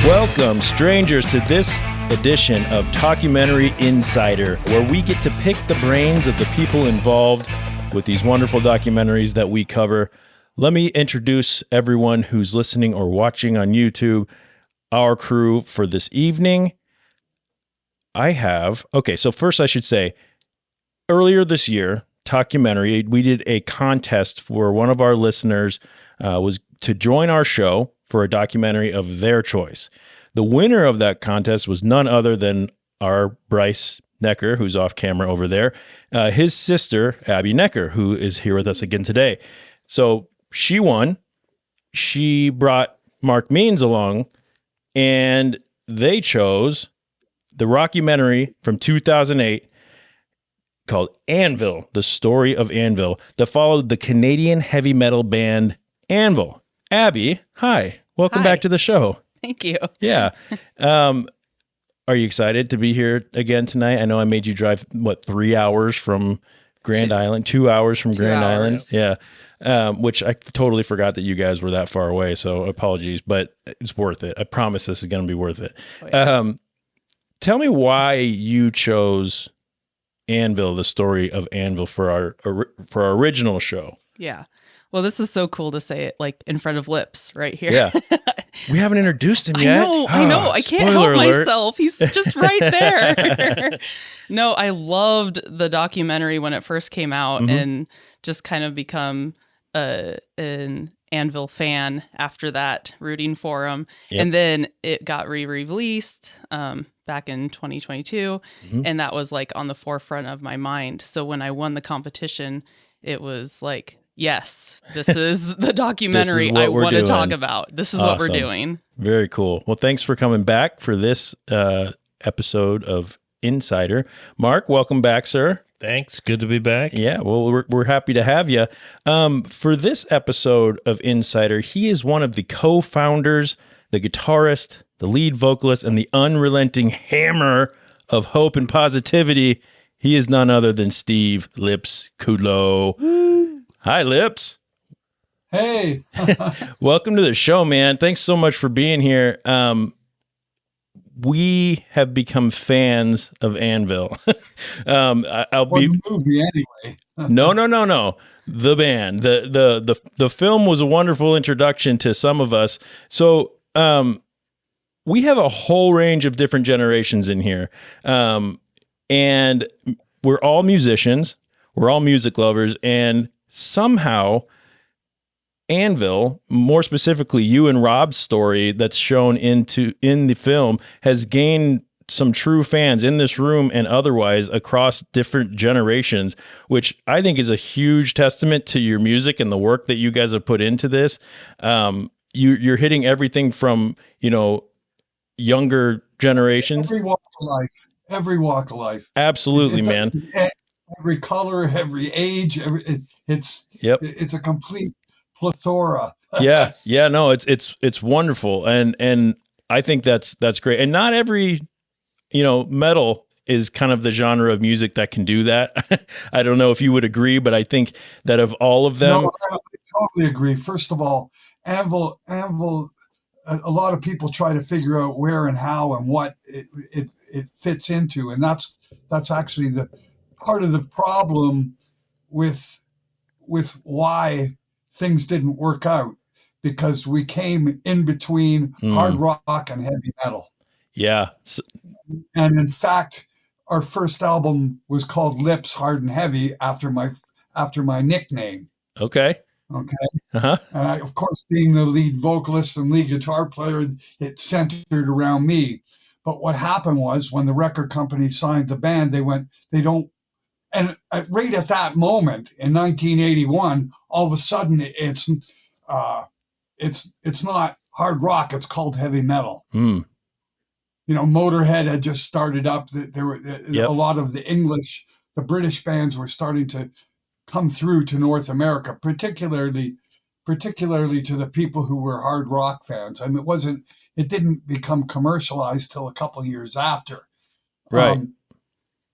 Welcome, strangers, to this edition of Talkumentary INSIDER, where we get to pick the brains of the people involved with these wonderful documentaries that we cover. Let me introduce everyone who's listening or watching on YouTube, our crew for this evening. So first I should say, earlier this year, Talkumentary, we did a contest for one of our listeners was to join our show for a documentary of their choice. The winner of that contest was none other than our Bryce Necker, who's off camera over there, his sister, Abby Necker, who is here with us again today. So she won. She brought Mark Means along, and they chose the rockumentary from 2008 called Anvil, the Story of Anvil, that followed the Canadian heavy metal band Anvil. Abby, hi. Welcome back to the show. Thank you. Yeah. Are you excited to be here again tonight? I know I made you drive, 3 hours from Grand Island, 2 hours from Grand Island. Yeah. Which I totally forgot that you guys were that far away. So apologies, but it's worth it. I promise this is going to be worth it. Oh, yeah. Tell me why you chose Anvil, the Story of Anvil, for our original show. Yeah. Well, this is so cool to say it like in front of Lips right here. Yeah. We haven't introduced him yet. I know. I can't help myself. He's just right there. No, I loved the documentary when it first came out and just kind of become an Anvil fan after that, rooting for him. Yep. And then it got re-released back in 2022. And that was like on the forefront of my mind. So when I won the competition, it was like, yes, this is the documentary I want to talk about. This is awesome. What we're doing. Very cool. Well, thanks for coming back for this episode of Insider. Mark, welcome back, sir. Thanks. Good to be back. Yeah, well, we're happy to have you. For this episode of Insider, he is one of the co-founders, the guitarist, the lead vocalist, and the unrelenting hammer of hope and positivity. He is none other than Steve Lips Kudlow. Hi, Lips. Hey. Welcome to the show, man. Thanks so much for being here. We have become fans of Anvil. The movie anyway. No. The band. The film was a wonderful introduction to some of us. So we have a whole range of different generations in here. And we're all musicians. We're all music lovers. And somehow Anvil, more specifically you and Rob's story that's shown in the film, has gained some true fans in this room and otherwise across different generations, which I think is a huge testament to your music and the work that you guys have put into this. You're hitting everything from, younger generations. Every walk of life. Absolutely, man. Every color, every age, it's a complete plethora. Yeah. No, it's wonderful, and I think that's great. And not every metal is kind of the genre of music that can do that. I don't know if you would agree, but I think that of all of them, no, I totally agree. First of all, Anvil. A lot of people try to figure out where and how and what it fits into, and that's actually the part of the problem with why things didn't work out, because we came in between hard rock and heavy metal. Yeah. And in fact, our first album was called Lips, Hard and Heavy after my nickname. Okay. And I, of course, being the lead vocalist and lead guitar player, it centered around me. But what happened was when the record company signed the band, and right at that moment in 1981, all of a sudden it's not hard rock; it's called heavy metal. Motorhead had just started up. There were a lot of the British bands were starting to come through to North America, particularly to the people who were hard rock fans. I mean, it didn't become commercialized till a couple of years after. Right.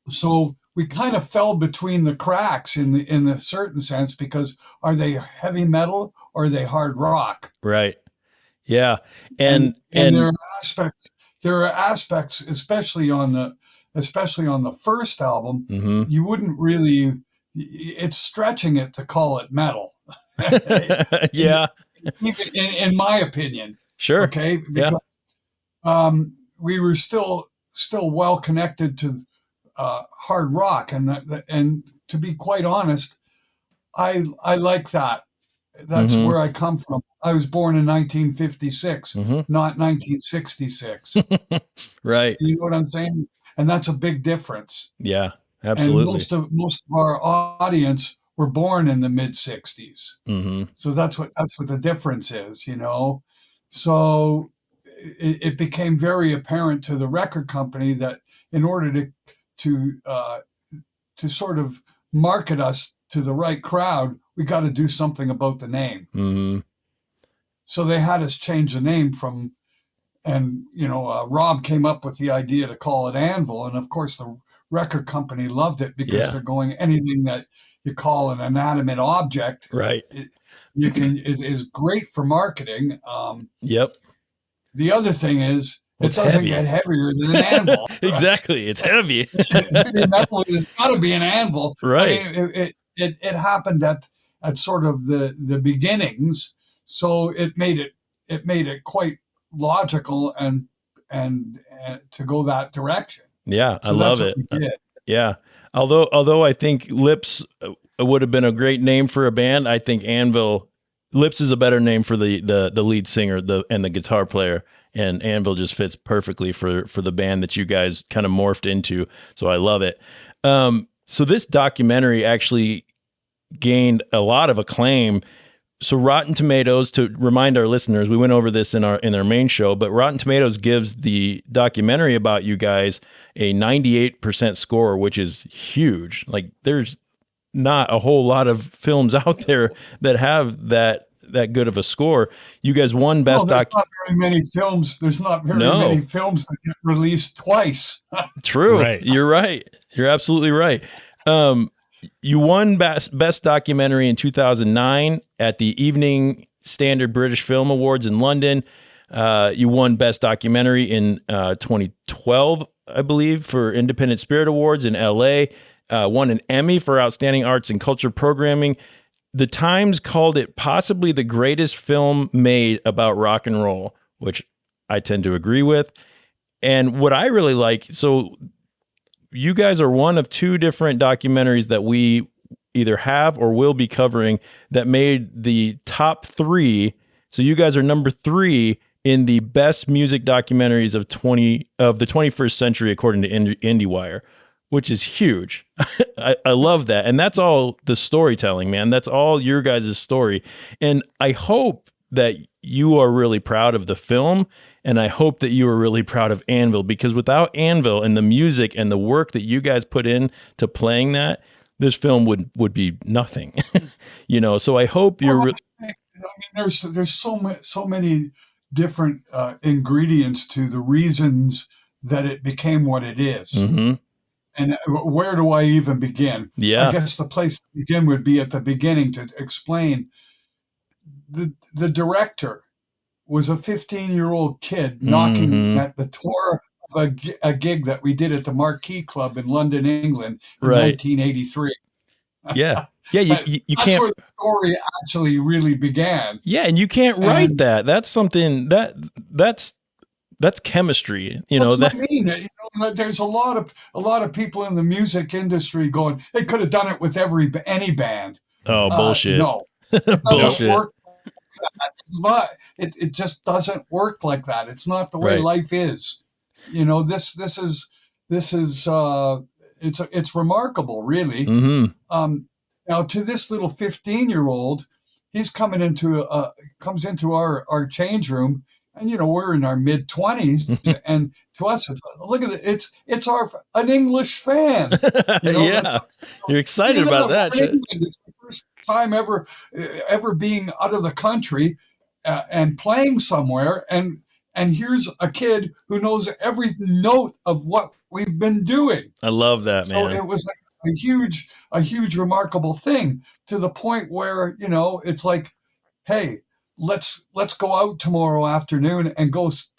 So we kind of fell between the cracks in a certain sense, because are they heavy metal or are they hard rock? Right. Yeah. And there are aspects, especially on the first album, mm-hmm. you wouldn't really, it's stretching it to call it metal. Yeah. Even in my opinion. Sure. Okay. Because, we were still well connected to hard rock, and to be quite honest, I like that. That's mm-hmm. where I come from. I was born in 1956, mm-hmm. not 1966. Right. You know what I'm saying? And that's a big difference. Yeah, absolutely. And most of our audience were born in the mid 60s. Mm-hmm. So that's what the difference is, you know? So it became very apparent to the record company that in order to sort of market us to the right crowd, we got to do something about the name. Mm-hmm. So they had us change the name from, and Rob came up with the idea to call it Anvil, and of course the record company loved it because they're going, anything that you call an inanimate object, right? It is great for marketing. Yep. The other thing is, it doesn't get heavier than an anvil. Exactly. It's heavy. It's got to be an anvil. Right. I mean, it happened at sort of the beginnings, so it made it quite logical and to go that direction. Yeah, so I love it. Yeah. Although I think Lips would have been a great name for a band, I think Lips is a better name for the lead singer and the guitar player, and Anvil just fits perfectly for the band that you guys kind of morphed into. So I love it. So this documentary actually gained a lot of acclaim. So Rotten Tomatoes, to remind our listeners, we went over this in our main show, but Rotten Tomatoes gives the documentary about you guys a 98% score, which is huge. Like, there's not a whole lot of films out there that have that good of a score. You guys won best There's not very many films. There's not very many films that get released twice. True. Right. You're right. You're absolutely right. You won best documentary in 2009 at the Evening Standard British Film Awards in London. You won best documentary in 2012, I believe, for Independent Spirit Awards in LA. Won an Emmy for Outstanding Arts and Culture Programming. The Times called it possibly the greatest film made about rock and roll, which I tend to agree with. And what I really like, so you guys are one of two different documentaries that we either have or will be covering that made the top 3. So you guys are number 3 in the best music documentaries of the 21st century, according to IndieWire, which is huge. I love that. And that's all the storytelling, man. That's all your guys' story. And I hope that you are really proud of the film, and I hope that you are really proud of Anvil, because without Anvil and the music and the work that you guys put in to playing that, this film would be nothing. So I hope you're there's so many different ingredients to the reasons that it became what it is. Mm-hmm. And where do I even begin? Yeah. I guess the place to begin would be at the beginning to explain. The director was a 15-year-old kid knocking at the door of a gig that we did at the Marquee Club in London, England in 1983. Yeah. Yeah, you that's can't. where the story actually really began. Yeah, and you can't write that. That's something that's chemistry. That's what I mean. There's a lot of people in the music industry going, they could have done it with any band. Oh, bullshit. No, it doesn't work. It's not. It just doesn't work like that. It's not the way life is. This is it's remarkable, really. Mm-hmm. Now, to this little 15-year-old, he's comes into our change room, and we're in our mid 20s, and to us, look at it. It's an English fan. Yeah, you're excited about that. It's the first time ever being out of the country and playing somewhere, and here's a kid who knows every note of what we've been doing. I love that, man. So it was like a huge remarkable thing, to the point where it's like, hey, let's go out tomorrow afternoon and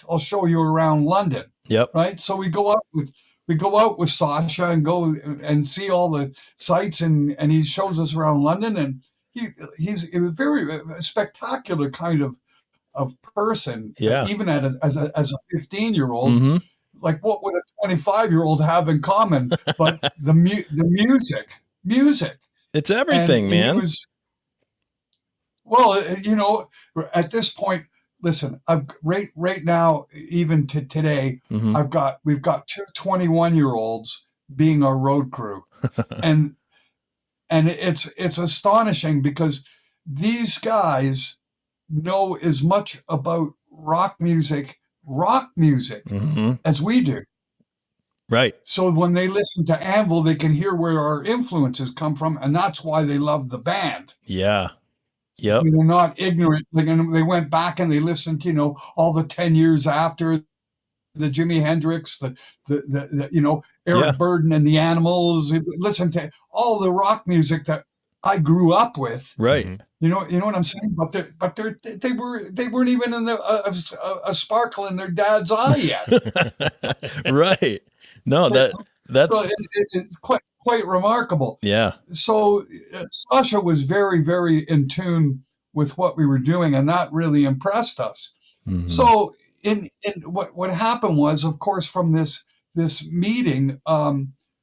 I'll show you around London. Yep. Right. So we go out with Sasha and go and see all the sights, and he shows us around London, and he's a very spectacular kind of person. Yeah. Even as a 15-year-old, like what would a 25-year-old have in common? But the music. It's everything, man. Well, at this point, listen, right now, even to today, we've got two 21-year-olds being our road crew. and it's astonishing because these guys know as much about rock music as we do. Right. So when they listen to Anvil, they can hear where our influences come from, and that's why they love the band. Yeah. Yep. They're not ignorant. Like, and they went back and they listened to, all the 10 years after the Jimi Hendrix, the Eric Burdon and the Animals. They listened to all the rock music that I grew up with. Right. You know what I'm saying? But they weren't even in a sparkle in their dad's eye yet. Right. No, that's so it's quite remarkable. Yeah. So Sasha was very, very in tune with what we were doing, and that really impressed us. So in what happened was, of course, from this meeting,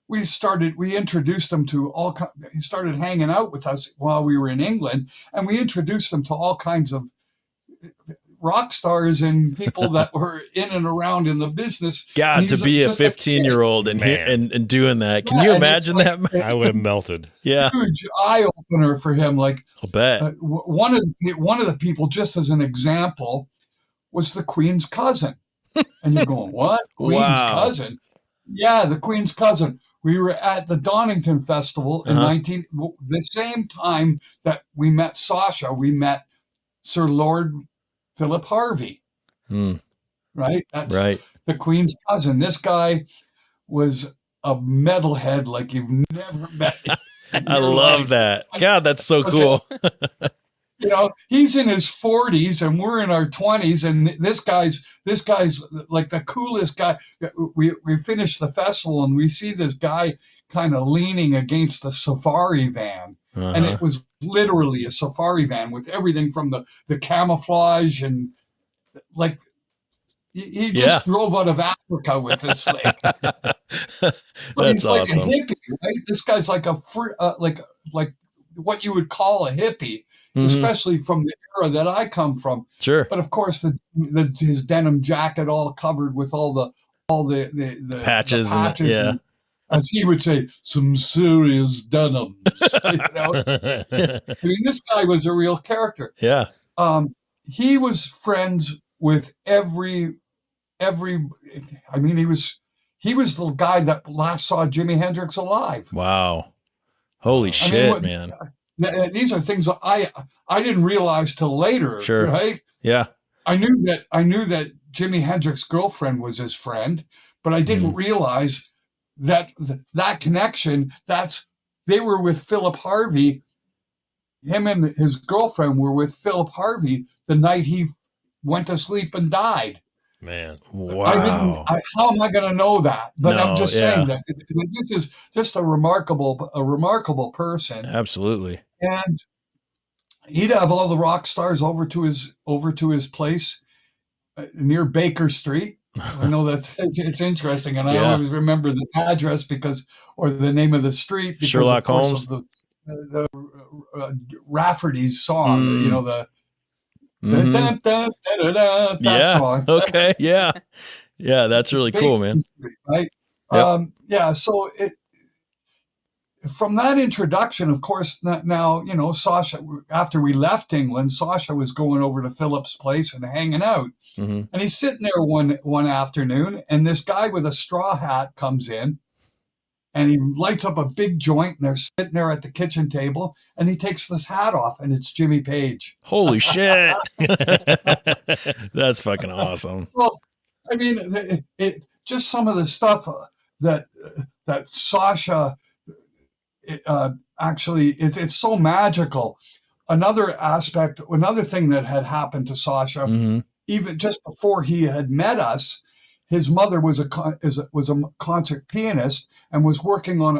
we introduced him to he started hanging out with us while we were in England, and we introduced him to all kinds of rock stars and people that were in and around in the business. God, to be a 15-year-old and doing that. Can you imagine that? I would have melted. Yeah. Huge eye opener for him. Like, I'll bet. One of the people, just as an example, was the Queen's cousin. And you're going, what? Queen's cousin? Yeah, the Queen's cousin. We were at the Donington Festival in the same time that we met Sasha, we met Sir Lord Philip Harvey, right? That's right. The Queen's cousin. This guy was a metalhead like you've never met. I love that. God, that's so cool. He's in his 40s and we're in our 20s, and this guy's like the coolest guy. We finished the festival and we see this guy kind of leaning against a safari van. And it was literally a safari van with everything from the camouflage, and like he just drove out of Africa with this thing. But he's like awesome. A hippie, right? This guy's like like what you would call a hippie, especially from the era that I come from. Sure. But of course, his denim jacket all covered with all the patches, and, as he would say, some serious denims. I mean, this guy was a real character. Yeah. He was friends with every. I mean, he was the guy that last saw Jimi Hendrix alive. Wow. Holy shit, man. These are things that I didn't realize till later. Sure. Right? Yeah. I knew that Jimi Hendrix's girlfriend was his friend, but I didn't realize that connection, they were with Philip Harvey. Him and his girlfriend were with Philip Harvey the night he went to sleep and died. Man, wow! How am I going to know that? But I'm just saying that this is just a remarkable person. Absolutely. And he'd have all the rock stars over to his place near Baker Street. I know it's interesting, and I always remember the address or the name of the street because Sherlock of course Holmes. Of the Rafferty's song, that song. Okay, yeah, that's really cool, man. Right? Yep. So from that introduction, of course, now Sasha. After we left England, Sasha was going over to Philip's place and hanging out. And he's sitting there one afternoon, and this guy with a straw hat comes in, and he lights up a big joint, and they're sitting there at the kitchen table, and he takes this hat off, and it's Jimmy Page. Holy shit. That's fucking awesome. So, I mean, it just some of the stuff that Sasha, actually, it's so magical. another aspect, another thing that had happened to Sasha, even just before he had met us, his mother was a concert pianist and was worked in a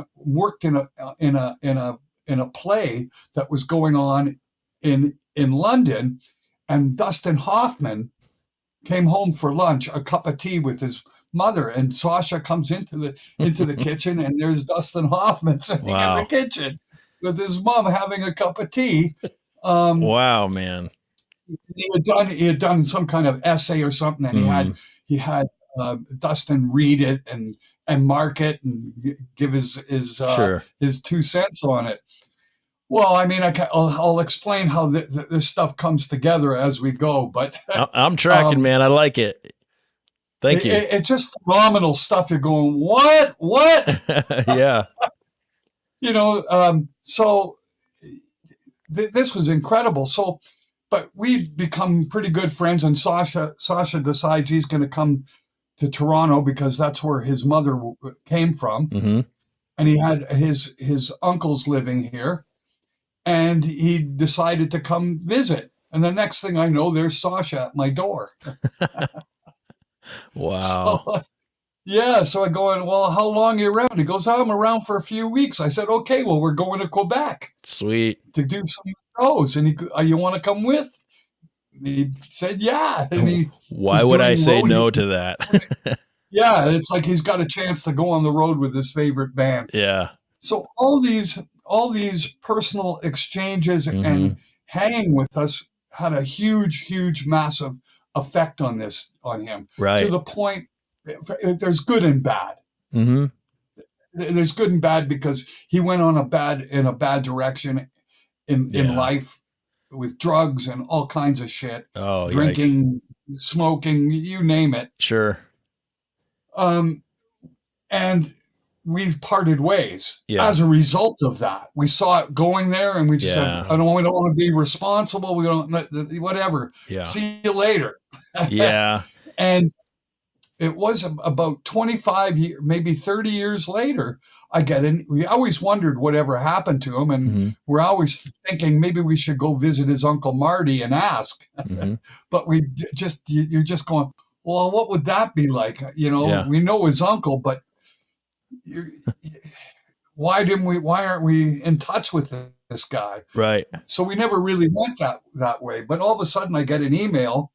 play that was going on in London, and Dustin Hoffman came home for lunch, a cup of tea with his mother, and Sasha comes into the kitchen, and there's Dustin Hoffman sitting in the kitchen with his mom having a cup of tea. Wow, man! He had done some kind of essay or something, and he had Dustin read it and mark it and give his 2 cents on it. Well, I mean, I'll explain how this stuff comes together as we go, but I'm tracking, man. I like it. Thank you. It's just phenomenal stuff. You're going, what? Yeah. So this was incredible. So, but we've become pretty good friends, and Sasha decides he's going to come to Toronto because that's where his mother came from. And he had his uncles living here, and he decided to come visit. And the next thing I know, there's Sasha at my door. Wow. So I go in, well, how long are you around? He goes, I'm around for a few weeks. I said, okay, well, we're going to Quebec. Sweet. To do some shows. And you want to come with? He said, yeah. And why would I say no to that? Yeah, it's like he's got a chance to go on the road with his favorite band. Yeah. So all these personal exchanges and hanging with us had a huge, massive effect on him. Right. To the point, there's good and bad. There's good and bad because he went on in a bad direction in life, with drugs and all kinds of shit. Oh, drinking, smoking, you name it. Sure. And we've parted ways as a result of that. We saw it going there, and we just said, we don't want to be responsible. We don't, whatever. Yeah. See you later. Yeah. And it was about 25 years, maybe 30 years later, we always wondered whatever happened to him. And we're always thinking maybe we should go visit his Uncle Marty and ask. But you're just going, well, what would that be like? We know his uncle, but why aren't we in touch with this guy? Right. So we never really went that way. But all of a sudden I get an email,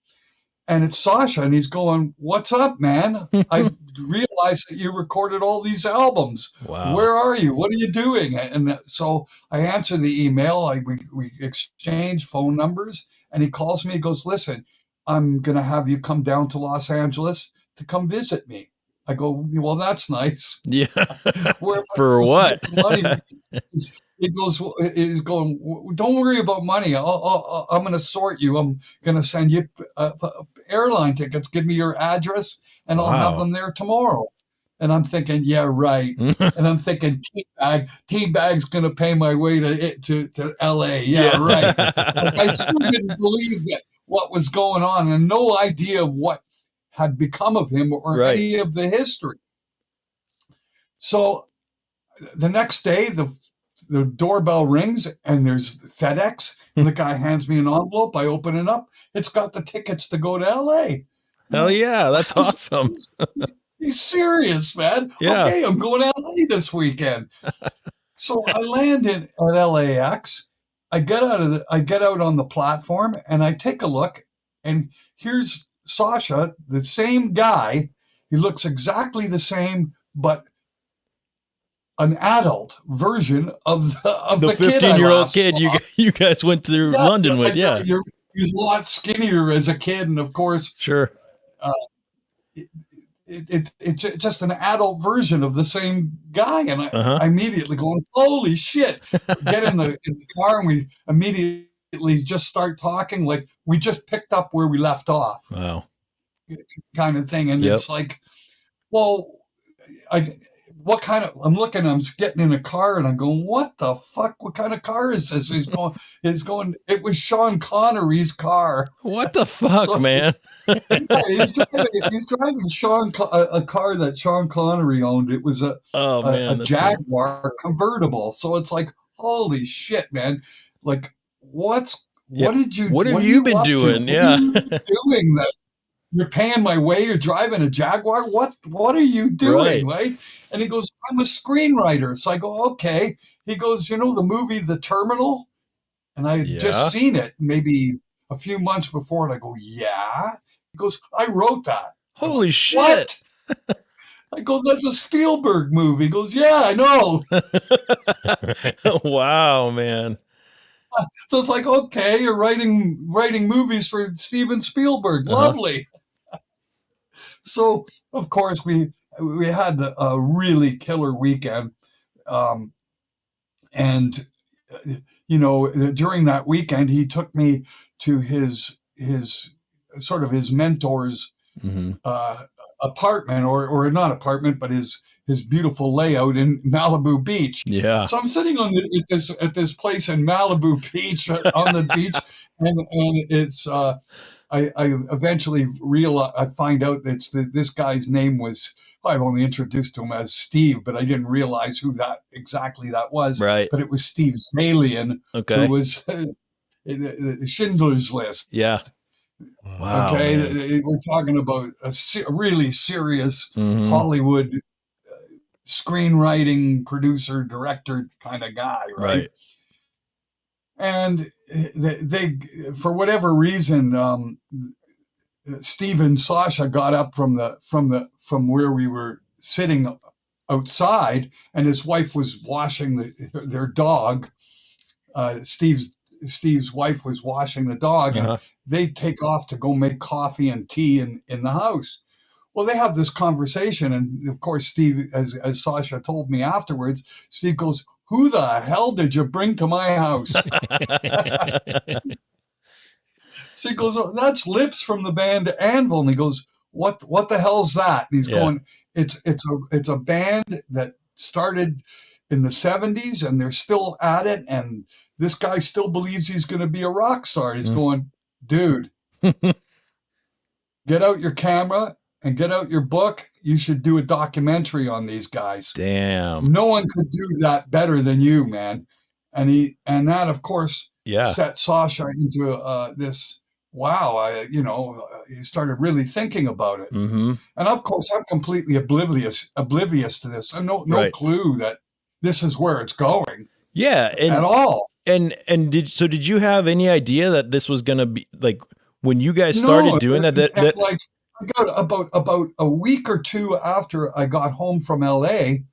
and it's Sasha, and he's going, what's up, man? I realized that you recorded all these albums. Wow. Where are you? What are you doing? And so I answer the email. We exchange phone numbers, and he calls me. He goes, listen, I'm going to have you come down to Los Angeles to come visit me. I go, well, that's nice. Yeah. For what? He's going, don't worry about money. I'm going to sort you. I'm going to send you airline tickets. Give me your address, and I'll have them there tomorrow. And I'm thinking, yeah, right. And I'm thinking, Teabag's going to pay my way to LA. Yeah, right. But I still didn't believe that what was going on, and no idea of what had become of him or any of the history. So the next day, the doorbell rings, and there's FedEx, and the guy hands me an envelope. I open it up. It's got the tickets to go to LA. Hell yeah, that's awesome. He's serious, man. Yeah. Okay, I'm going to LA this weekend. So I land at LAX. I get out on the platform, and I take a look, and here's Sasha, the same guy. He looks exactly the same, but an adult version of the 15-year-old kid you guys went through London with. Yeah, he's a lot skinnier as a kid, and of course, sure, it's just an adult version of the same guy. And I immediately going, holy shit! Get in the car, and we immediately just start talking like we just picked up where we left off. Wow, kind of thing. And it's like, well, I'm getting in a car, and I'm going, what the fuck? What kind of car is this? He's going, it was Sean Connery's car. What the fuck, so, man? He's driving a car that Sean Connery owned. It was a Jaguar convertible. So it's like, holy shit, man. Like, what have you been doing? Yeah. What are you doing that you're paying my way? You're driving a Jaguar. What are you doing? Right. And he goes, I'm a screenwriter. So I go, okay. He goes, you know, the movie, The Terminal? And I had just seen it maybe a few months before. And I go, yeah. He goes, I wrote that. Holy shit. What? I go, that's a Spielberg movie. He goes, yeah, I know. Wow, man. So it's like, okay, you're writing movies for Steven Spielberg. Lovely. So, of course, we had a really killer weekend. And, you know, during that weekend, he took me to his sort of his mentor's apartment, or not apartment, but his beautiful layout in Malibu Beach. Yeah. So I'm sitting at this place in Malibu Beach on the beach, and it's I eventually I find out that this guy's name was, I've only introduced him as Steve, but I didn't realize who that was. Right. But it was Steve Zalian, who was Schindler's List. Yeah. Wow, okay, man. We're talking about a really serious Hollywood screenwriting, producer, director kind of guy, right? And they for whatever reason, Steve and Sasha got up from where we were sitting outside, and his wife was washing their dog. Steve's wife was washing the dog, and they take off to go make coffee and tea in the house. Well, they have this conversation, and of course, Steve, as Sasha told me afterwards, Steve goes, "Who the hell did you bring to my house?" So he goes, "Oh, that's Lips from the band Anvil." And he goes, "What the hell's that?" And he's going, "It's a band that started in the 70s, and they're still at it, and this guy still believes he's going to be a rock star." He's going, "Dude, get out your camera and get out your book. You should do a documentary on these guys. Damn. No one could do that better than you, man." And that, of course, set Sasha into this. Wow, he started really thinking about it. And of course, I'm completely oblivious to this. I have no clue that this is where it's going. Yeah, at all. And did you have any idea that this was going to be like when you guys started doing that? Like, I got about a week or two after I got home from LA,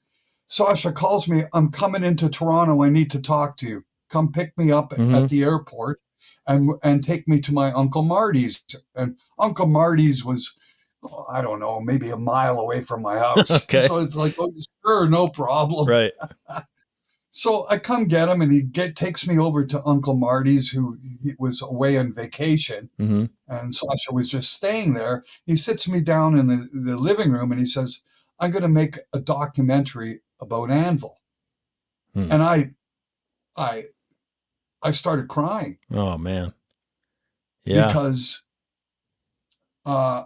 Sasha calls me, "I'm coming into Toronto. I need to talk to you. Come pick me up at the airport and take me to my Uncle Marty's." And Uncle Marty's was, I don't know, maybe a mile away from my house. Okay. So it's like, oh, sure, no problem. Right. So I come get him, and he takes me over to Uncle Marty's, who was away on vacation. And Sasha was just staying there. He sits me down in the living room, and he says, "I'm going to make a documentary about Anvil." And I started crying. Oh, man. Yeah. Because I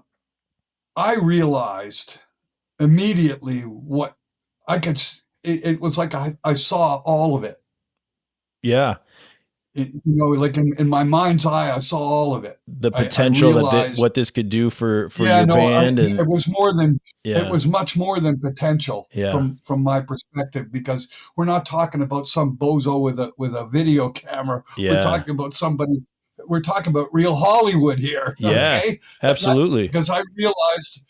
realized immediately what I could. It was like I saw all of it. Yeah. Like in my mind's eye, I saw all of it. The potential what this could do for your band. And it was more than, it was much more than potential from my perspective, because we're not talking about some bozo with a video camera. We're talking about we're talking about real Hollywood here. Yeah, okay? Absolutely. Because I realized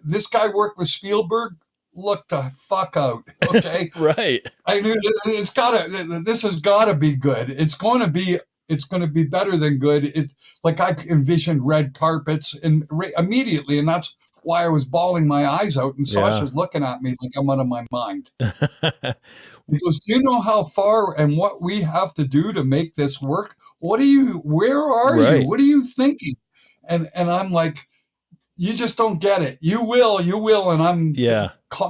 this guy worked with Spielberg. Look the fuck out. Okay. Right. I knew this has gotta be good. It's going to be better than good. It, like, I envisioned red carpets immediately. And that's why I was bawling my eyes out. And Sasha's looking at me like I'm out of my mind. He goes, "Do you know how far and what we have to do to make this work? Where are you? What are you thinking?" And I'm like, "You just don't get it. You will. And I'm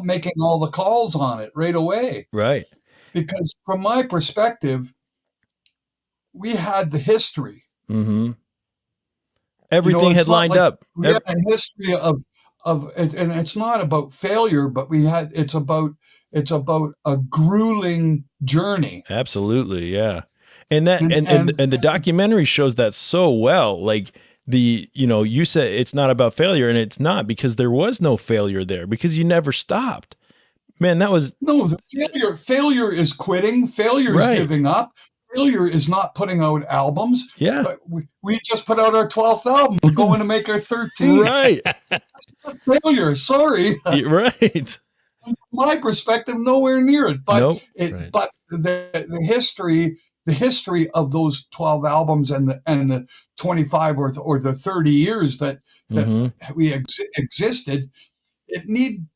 making all the calls on it right away. Right. Because from my perspective, we had the history. Everything had lined up. We had a history of and it's not about failure, but it's about a grueling journey. Absolutely. Yeah. And the documentary shows that so well. Like you said it's not about failure, and it's not, because there was no failure there, because you never stopped. Man, that was the failure is quitting. Failure is giving up. Failure is not putting out albums. Yeah. But we just put out our 12th album. We're going to make our 13th. Right. That's failure. Sorry. Right. From my perspective, nowhere near it. But nope. But the history of those 12 albums and the 25 or the 30 years that we existed, it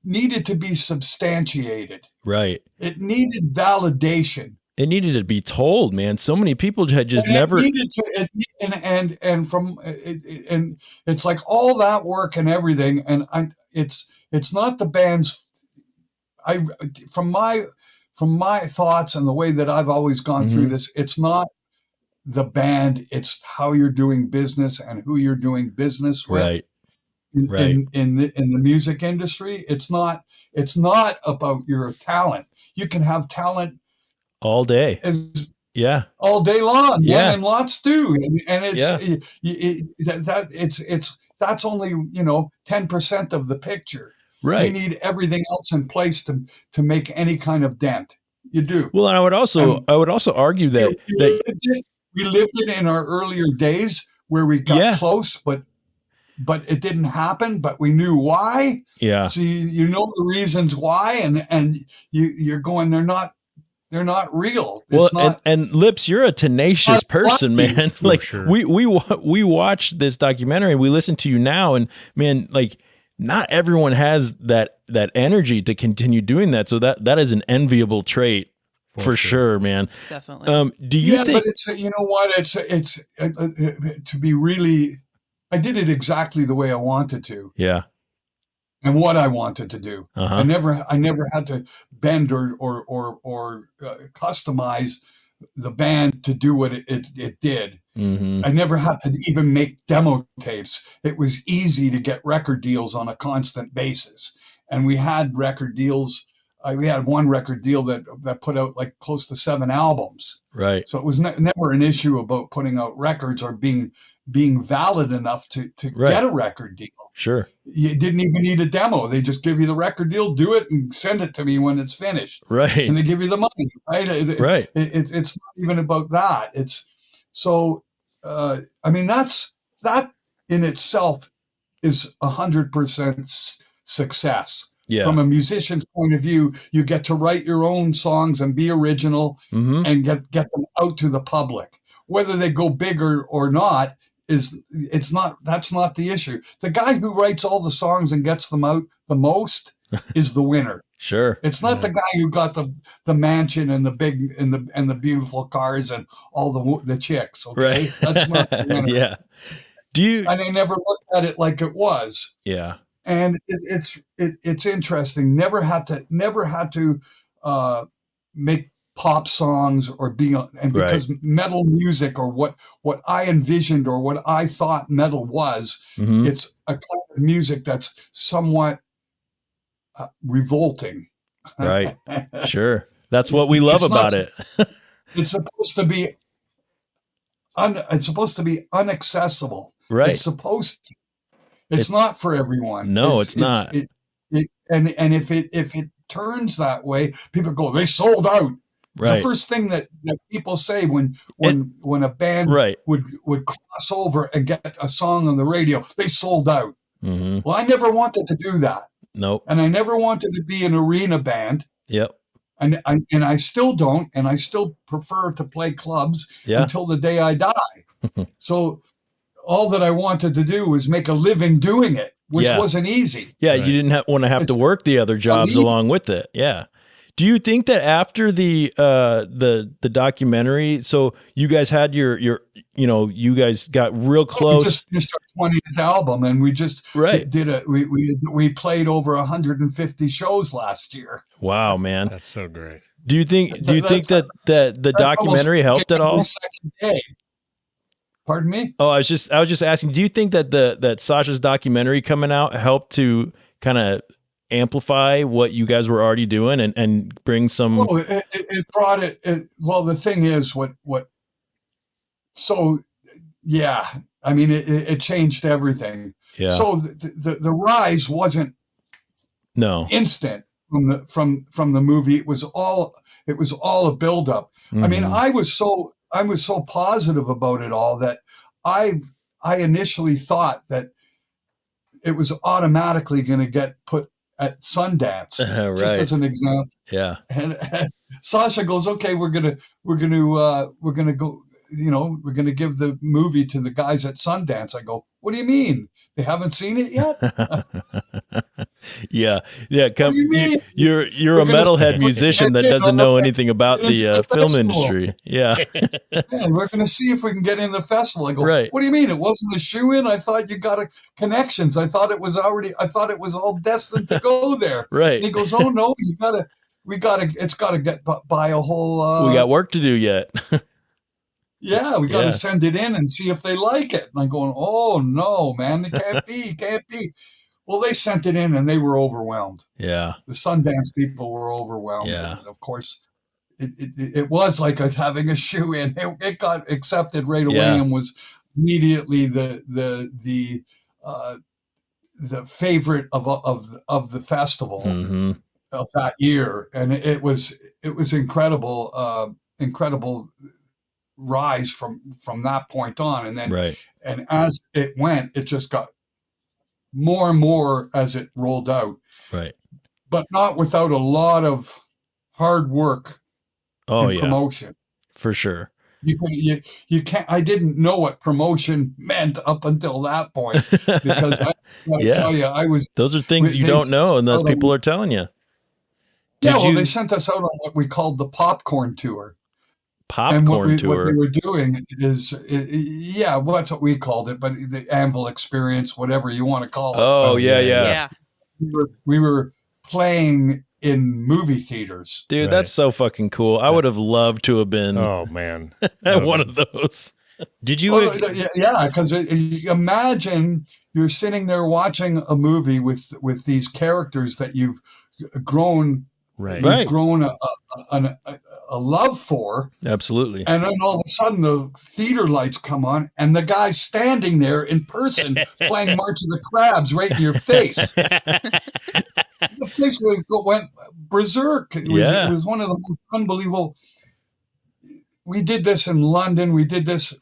needed to be substantiated. Right. It needed validation. It needed to be told, man. So many people had just never needed to, and it's like all that work and everything, and it's not the band's. From my thoughts and the way that I've always gone through this, it's not the band. It's how you're doing business and who you're doing business with. Right. In the music industry, it's not about your talent. You can have talent all day, all day long, and lots do, and it's that's only 10% of the picture. Right, you need everything else in place to make any kind of dent. You do. Well, and I would also argue that we lived it in our earlier days where we got close, but it didn't happen. But we knew why. Yeah. So you know the reasons why, and you're going. They're not real. Well, and Lips, you're a tenacious person, man. Like sure. we watched this documentary and we listen to you now, and man, like not everyone has that energy to continue doing that. So that is an enviable trait for sure, man. Definitely. Do you think? But it's it's to be really. I did it exactly the way I wanted to. Yeah. And what I wanted to do. I never had to bend or customize the band to do what it did. I never had to even make demo tapes. It was easy to get record deals on a constant basis. And we had record deals. We had one record deal that put out like close to 7 albums. Right. So it was never an issue about putting out records or being valid enough to get a record deal. Sure. You didn't even need a demo. They just give you the record deal, do it, and send it to me when it's finished. Right. And they give you the money. Right. Right. It's not even about that. It's so. I mean, that in itself is 100% success. Yeah. From a musician's point of view, you get to write your own songs and be original and get them out to the public. Whether they go big or not that's not the issue. The guy who writes all the songs and gets them out the most is the winner. Sure. It's not the guy who got the mansion and the big and the beautiful cars and all the chicks. Okay, right. That's not the winner. Yeah. And I never looked at it like it was. Yeah. And it's interesting. Never had to make pop songs or because metal music or what I envisioned or what I thought metal was, it's a kind of music that's somewhat revolting. Right. Sure. That's what we love about it. It's supposed to be unaccessible. Right. It's not for everyone. No, it's not. And if it turns that way, people go, they sold out. It's the first thing that people say when a band would cross over and get a song on the radio. They sold out. Well, I never wanted to do that. Nope. And I never wanted to be an arena band. Yep. And I still don't. And I still prefer to play clubs until the day I die. So all that I wanted to do was make a living doing it, which wasn't easy. Yeah, you didn't want to have to work the other jobs along with it. Yeah. Do you think that after the documentary, so you guys had you guys got real close? We just finished our 20th album, and we just we played over 150 shows last year. Wow, man, that's so great. Do you think that the documentary helped at all? Second day. Pardon me? Oh, I was just asking. Do you think that Sasha's documentary coming out helped to kind of amplify what you guys were already doing and bring some? Oh, it brought it. Well, the thing is, what so yeah, I mean, it changed everything. Yeah. So the rise wasn't instant from the movie. It was all a buildup. I mean, I was so positive about it all that I initially thought that it was automatically going to get put at Sundance, right. just as an example. Yeah. And Sasha goes, okay, we're gonna go. We're gonna give the movie to the guys at Sundance. I go, what do you mean? They haven't seen it yet? Yeah. You're a metalhead musician that doesn't know anything about the film industry. Yeah. We're going to see if we can get in the festival. I go, right. What do you mean? It wasn't a shoe-in? I thought you got connections. I thought it was all destined to go there. Right. And he goes, oh no, it's got to get by a whole. We got work to do yet. Yeah, we got to send it in and see if they like it. And I'm going, oh no, man, it can't be. Well, they sent it in and they were overwhelmed. Yeah. The Sundance people were overwhelmed. Yeah. And of course, it was like having a shoe in. It got accepted right away and was immediately the favorite of the festival of that year. And it was incredible, incredible rise from that point on. And then, and as it went, it just got more and more as it rolled out, but not without a lot of hard work and promotion. For sure. You can't. I didn't know what promotion meant up until that point, because I gotta tell you, those are things you don't know unless people are telling you. They sent us out on what we called the popcorn tour. Popcorn tour. What they were doing is, that's what we called it, but the Anvil experience, whatever you want to call it. Oh, yeah. We were playing in movie theaters. Dude, that's so fucking cool. I would have loved to have been at one of those. Did you? Because imagine you're sitting there watching a movie with these characters that you've grown a love for. Absolutely. And then all of a sudden the theater lights come on and the guy's standing there in person playing March of the Crabs right in your face. The place went berserk. It was one of the most unbelievable. We did this in London. We did this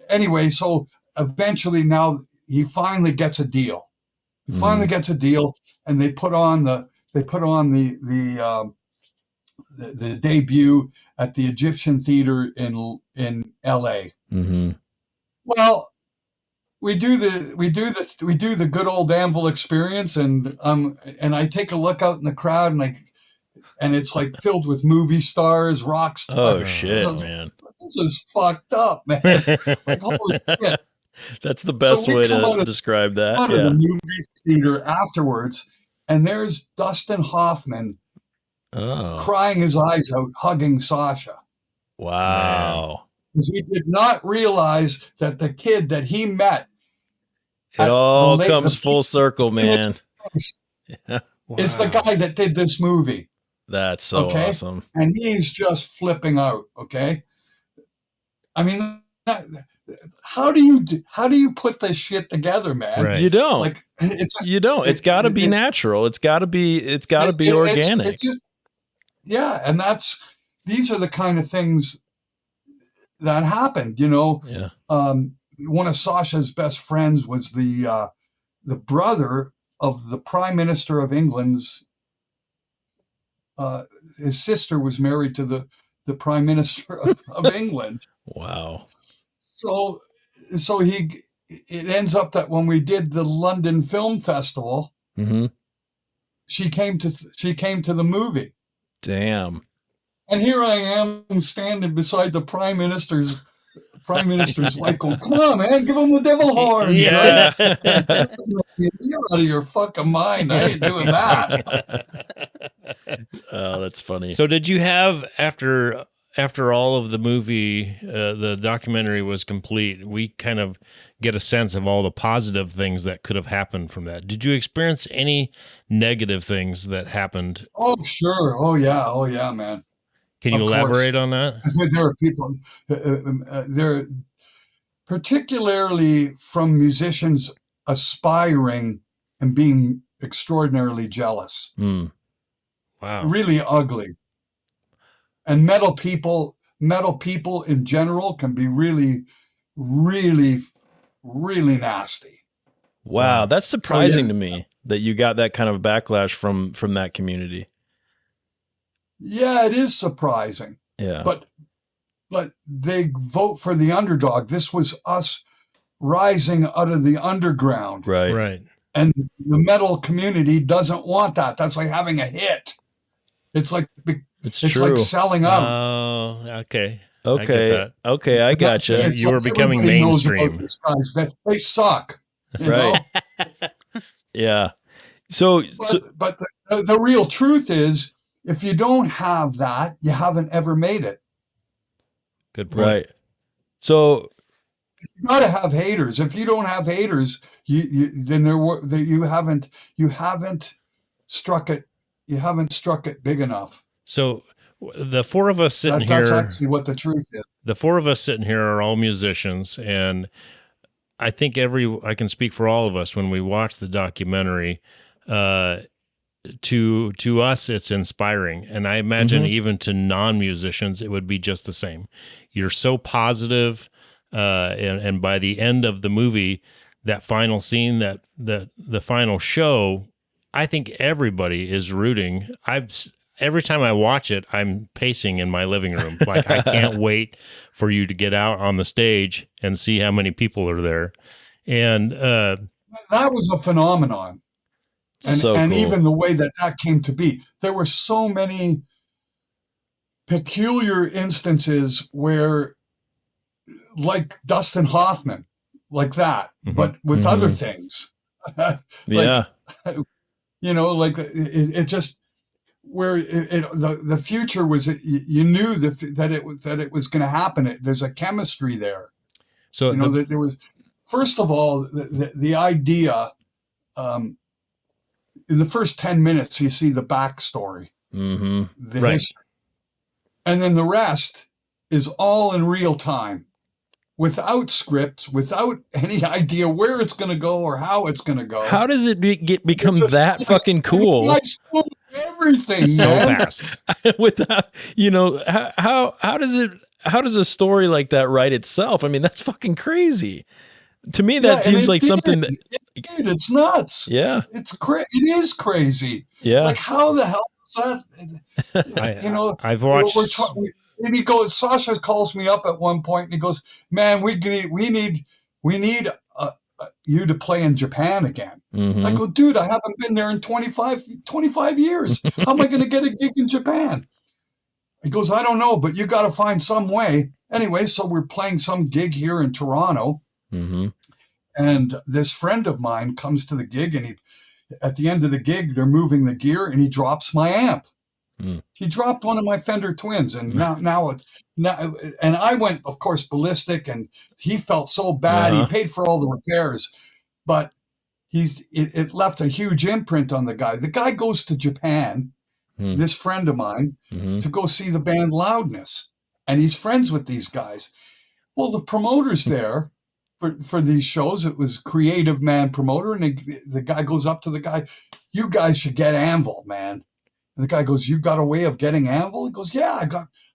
anyway. So eventually now he finally gets a deal. And they put on the debut at the Egyptian Theater in LA. Well, we do the good old Anvil experience, and I take a look out in the crowd, and it's like filled with movie stars, rock stars. Oh shit, man! This is fucked up, man. Like, holy shit. That's the best way to describe that. Out of the movie theater afterwards, and there's Dustin Hoffman crying his eyes out, hugging Sasha. Wow. Because he did not realize that the kid that he met. It all comes full circle, man. Is the guy that did this movie. That's so awesome. And he's just flipping out, okay? I mean, how do you put this shit together, man? Right. You don't. It's got to be natural. It's got to be organic. And these are the kind of things that happened, Yeah. One of Sasha's best friends was the brother of the Prime Minister of England's. His sister was married to the Prime Minister of England. Wow. So it ends up that when we did the London Film Festival, she came to the movie. Damn. And here I am standing beside the Prime Minister's wife going, come on, man, give him the devil horns. Yeah. Right? You're out of your fucking mind. I ain't doing that. Oh, that's funny. So did you have, after all of the movie, the documentary was complete, we kind of get a sense of all the positive things that could have happened from that. Did you experience any negative things that happened? Oh, sure. Oh, yeah, man. Can you elaborate on that? There are people particularly from musicians aspiring and being extraordinarily jealous. Wow. Really ugly. And metal people in general can be really, really, really nasty. Wow, that's surprising to me that you got that kind of backlash from that community. Yeah, it is surprising. Yeah. But they vote for the underdog. This was us rising out of the underground. Right. And the metal community doesn't want that. That's like having a hit. It's like like selling out. Oh, okay. Okay. I gotcha. You were becoming mainstream. These guys, that they suck. You know? Yeah. So the real truth is, if you don't have that, you haven't ever made it. Good point. Right. So you got to have haters. If you don't have haters, you haven't struck it. You haven't struck it big enough. So the four of us sitting here. That's actually what the truth is. The four of us sitting here are all musicians, and I think I can speak for all of us when we watch the documentary. To us, it's inspiring, and I imagine even to non-musicians, it would be just the same. You're so positive, and by the end of the movie, that final scene, that the final show, I think everybody is rooting. Every time I watch it, I'm pacing in my living room. Like, I can't wait for you to get out on the stage and see how many people are there. And that was a phenomenon. And, so and cool. Even the way that came to be, there were so many peculiar instances where, like Dustin Hoffman, like that, but with other things. Yeah. It just, where the future was, you knew that it was going to happen. There's a chemistry there. So that there was, first of all, the idea. In the first 10 minutes, you see the backstory, the history, and then the rest is all in real time, without scripts, without any idea where it's going to go or how it's going to go. How does it become that fucking cool? Everything so man. Fast. Without, how does a story like that write itself? I mean, that's fucking crazy. To me, that seems like something that it's nuts. Yeah, it is crazy. Yeah, like how the hell is that? I've watched. And he goes. Sasha calls me up at one point and he goes, "Man, we need you to play in Japan again." I go, "Dude, I haven't been there in 25 years. How am I going to get a gig in Japan?" He goes, "I don't know, but you got to find some way." Anyway, so we're playing some gig here in Toronto. And this friend of mine comes to the gig, and at the end of the gig, they're moving the gear, and he drops my amp. He dropped one of my Fender Twins, and now, and I went, of course, ballistic, and he felt so bad. He paid for all the repairs, but it left a huge imprint on the guy. The guy goes to Japan, this friend of mine, to go see the band Loudness, and he's friends with these guys. Well, the promoters there. For these shows, it was Creative Man Promoter, and the guy goes up to the guy, "You guys should get Anvil, man." And the guy goes, "You got a way of getting Anvil?" He goes, "Yeah,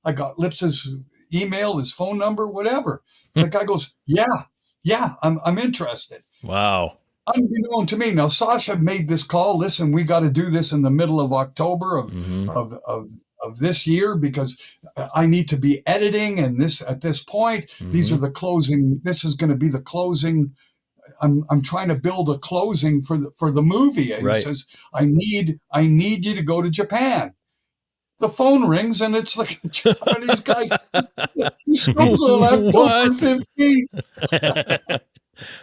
I got Lips's email, his phone number, whatever." The guy goes, "Yeah, I'm interested." Wow. Unbeknown to me, now Sasha made this call. Listen, we got to do this in the middle of October of this year because I need to be editing, and at this point, these are the closing. This is going to be the closing. I'm trying to build a closing for the movie. And he says, I need you to go to Japan. The phone rings, and it's like Japanese guys. So October 15th.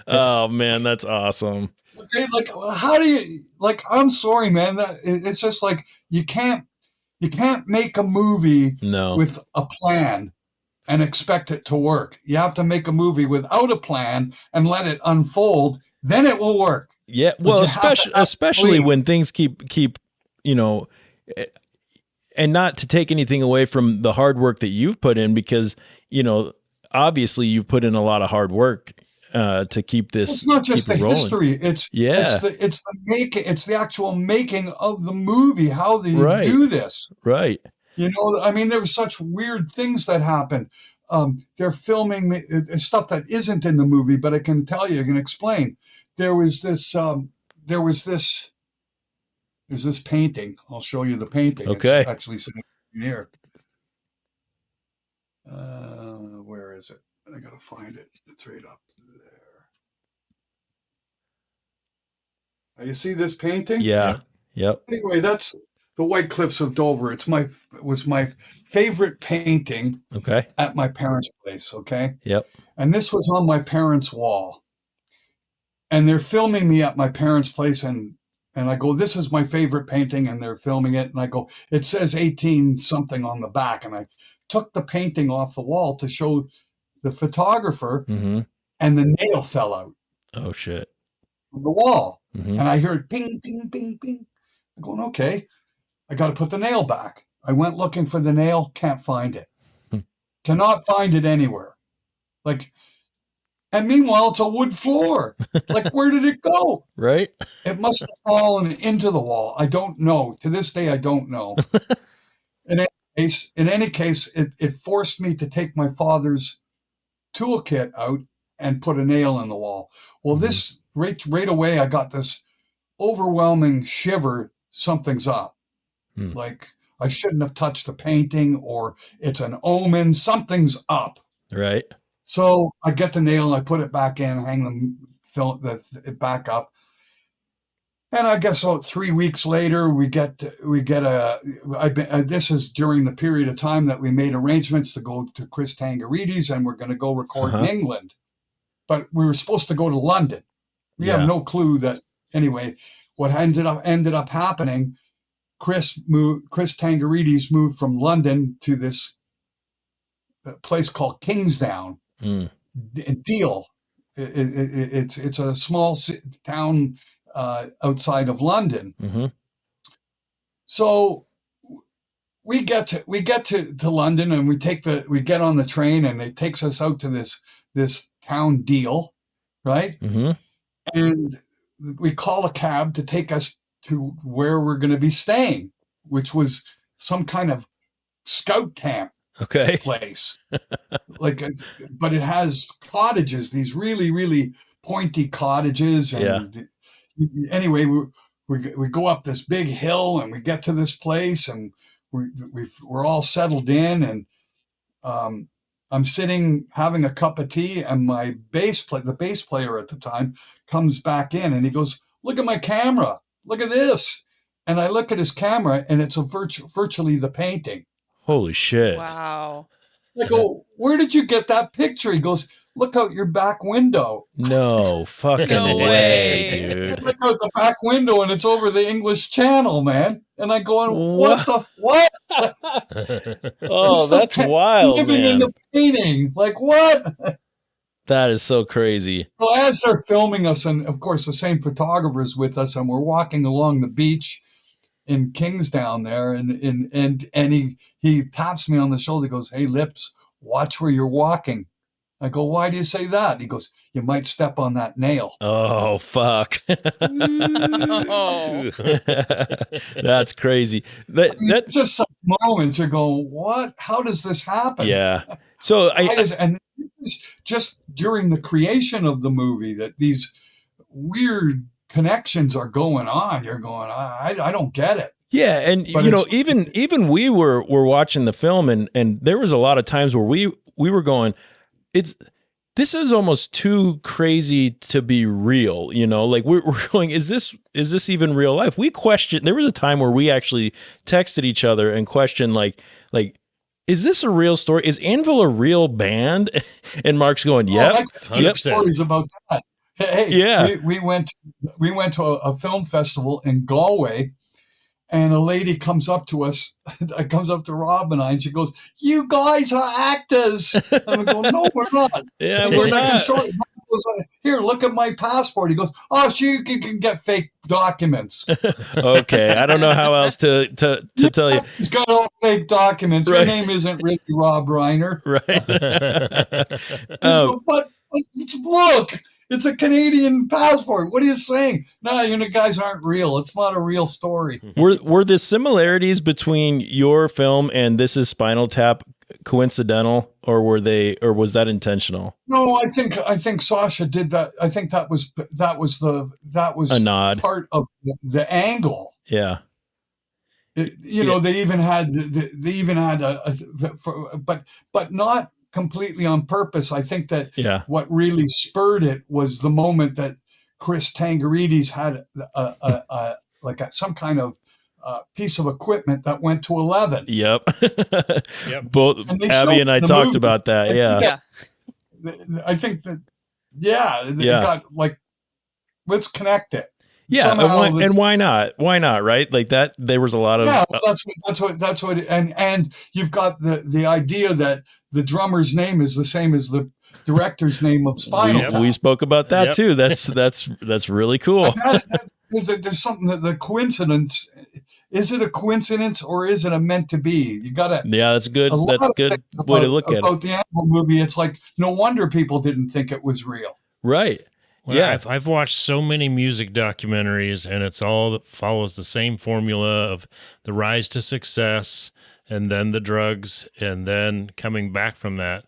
Oh man, that's awesome. Okay, like how do you I'm sorry, man. That it's just like you can't make a movie with a plan and expect it to work. You have to make a movie without a plan and let it unfold. Then it will work. Yeah, well, especially when things keep and not to take anything away from the hard work that you've put in, because obviously you've put in a lot of hard work to keep this. It's not just the rolling. history. It's the actual making of the movie. How they do this, right? You know, I mean, there were such weird things that happened. They're filming stuff that isn't in the movie, but I can tell you, I can explain. There's this painting. I'll show you the painting. Okay. It's actually sitting here. Where is it? I gotta find it. It's right up there. You see this painting? Yeah. Yep. Anyway, that's the White Cliffs of Dover. It was my favorite painting. Okay. At my parents' place. Okay. Yep. And this was on my parents' wall. And they're filming me at my parents' place, and I go, this is my favorite painting, and they're filming it, and I go, it says 18 something on the back, and I took the painting off the wall to show the photographer, and the nail fell out. Oh shit! From the wall, and I heard ping, ping, ping, ping. I'm going, okay, I got to put the nail back. I went looking for the nail, can't find it, cannot find it anywhere, like. And meanwhile, it's a wood floor. Like, where did it go? Right. It must have fallen into the wall. I don't know. To this day, I don't know. In any case, it forced me to take my father's toolkit out and put a nail in the wall. Well, this right away, I got this overwhelming shiver. Something's up. Like, I shouldn't have touched the painting, or it's an omen. Something's up. Right. So I get the nail and I put it back in, hang it back up. And I guess about 3 weeks later, this is during the period of time that we made arrangements to go to Chris Tangarides, and we're going to go record in England. But we were supposed to go to London. We have no clue that, anyway, what ended up happening, Chris Tangarides moved from London to this place called Kingsdown. Deal. It's a small town outside of London. So we get to London, and we get on the train, and it takes us out to this town Deal, right? And we call a cab to take us to where we're going to be staying, which was some kind of scout camp. Okay. Place, but it has cottages, these really, really pointy cottages, and anyway, we go up this big hill, and we get to this place, and we're all settled in, and I'm sitting having a cup of tea, and the bass player at the time comes back in, and he goes, "Look at my camera, look at this," and I look at his camera, and it's virtually the painting. Holy shit. Wow. I go, where did you get that picture? He goes, look out your back window. No fucking way, dude. Look out the back window, and it's over the English Channel, man. And I going, what? Oh, that's wild, living man. in the painting. Like, what? That is so crazy. Well, as they're filming us, and of course the same photographer's with us, and we're walking along the beach in Kingsdown there, and he taps me on the shoulder. He goes, "Hey, Lips, watch where you're walking." I go, "Why do you say that?" He goes, "You might step on that nail." Oh, fuck. That's crazy. That just some moments are going, what? How does this happen? Yeah. So and just during the creation of the movie that these weird connections are going on. You're going, I don't get it. Yeah, and but even we were watching the film, and there was a lot of times where we were going, this is almost too crazy to be real, like we're going, is this even real life? We questioned, there was a time where we actually texted each other and questioned like, is this a real story? Is Anvil a real band? And Mark's going, yep. Stories about that. Hey, yeah. We went to a film festival in Galway, and a lady comes up to us, comes up to Rob and I, and she goes, "You guys are actors." And we go, "No, we're not." Yeah, we're not. goes, here, look at my passport. He goes, oh, you can get fake documents. Okay, I don't know how else to tell you. He's got all fake documents. Right. Your name isn't really Rob Reiner. Right. But look, it's a Canadian passport. What are you saying? No, you guys aren't real. It's not a real story. Were the similarities between your film and This Is Spinal Tap coincidental, or was that intentional? No, I think Sasha did that. I think that was a nod, part of the angle. Yeah. They even had but not completely on purpose. I think that what really spurred it was the moment that Chris Tangarides had some kind of piece of equipment that went to 11. Yep. Both Abby and I talked about that. Yeah. I think that. It got let's connect it. Yeah, and why not? Why not? Right? Like that. There was a lot of. Yeah, that's what. And you've got the idea that the drummer's name is the same as the director's name of Spinal Tap. We spoke about that too. That's really cool. There's something that the coincidence. Is it a coincidence or is it a meant to be? You gotta. Yeah, that's good. That's a good way to look at it. About the Anvil movie, it's like no wonder people didn't think it was real. Right. Well, yeah, I've watched so many music documentaries, and it's all that follows the same formula of the rise to success, and then the drugs, and then coming back from that.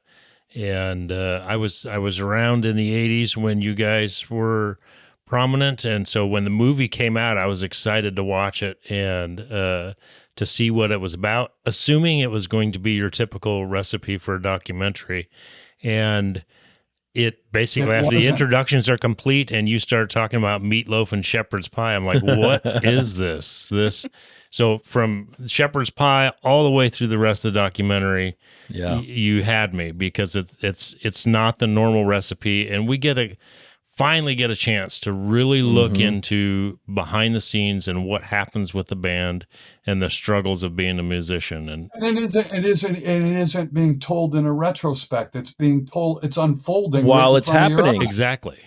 And I was around in the '80s when you guys were prominent, and so when the movie came out, I was excited to watch it and to see what it was about, assuming it was going to be your typical recipe for a documentary, and. It basically, after the introductions are complete and you start talking about meatloaf and shepherd's pie, I'm like, what is this? So from shepherd's pie all the way through the rest of the documentary, you had me, because it's not the normal recipe, and we finally get a chance to really look into behind the scenes and what happens with the band and the struggles of being a musician. And it isn't being told in a retrospect. It's being told. It's unfolding while it's happening. Exactly.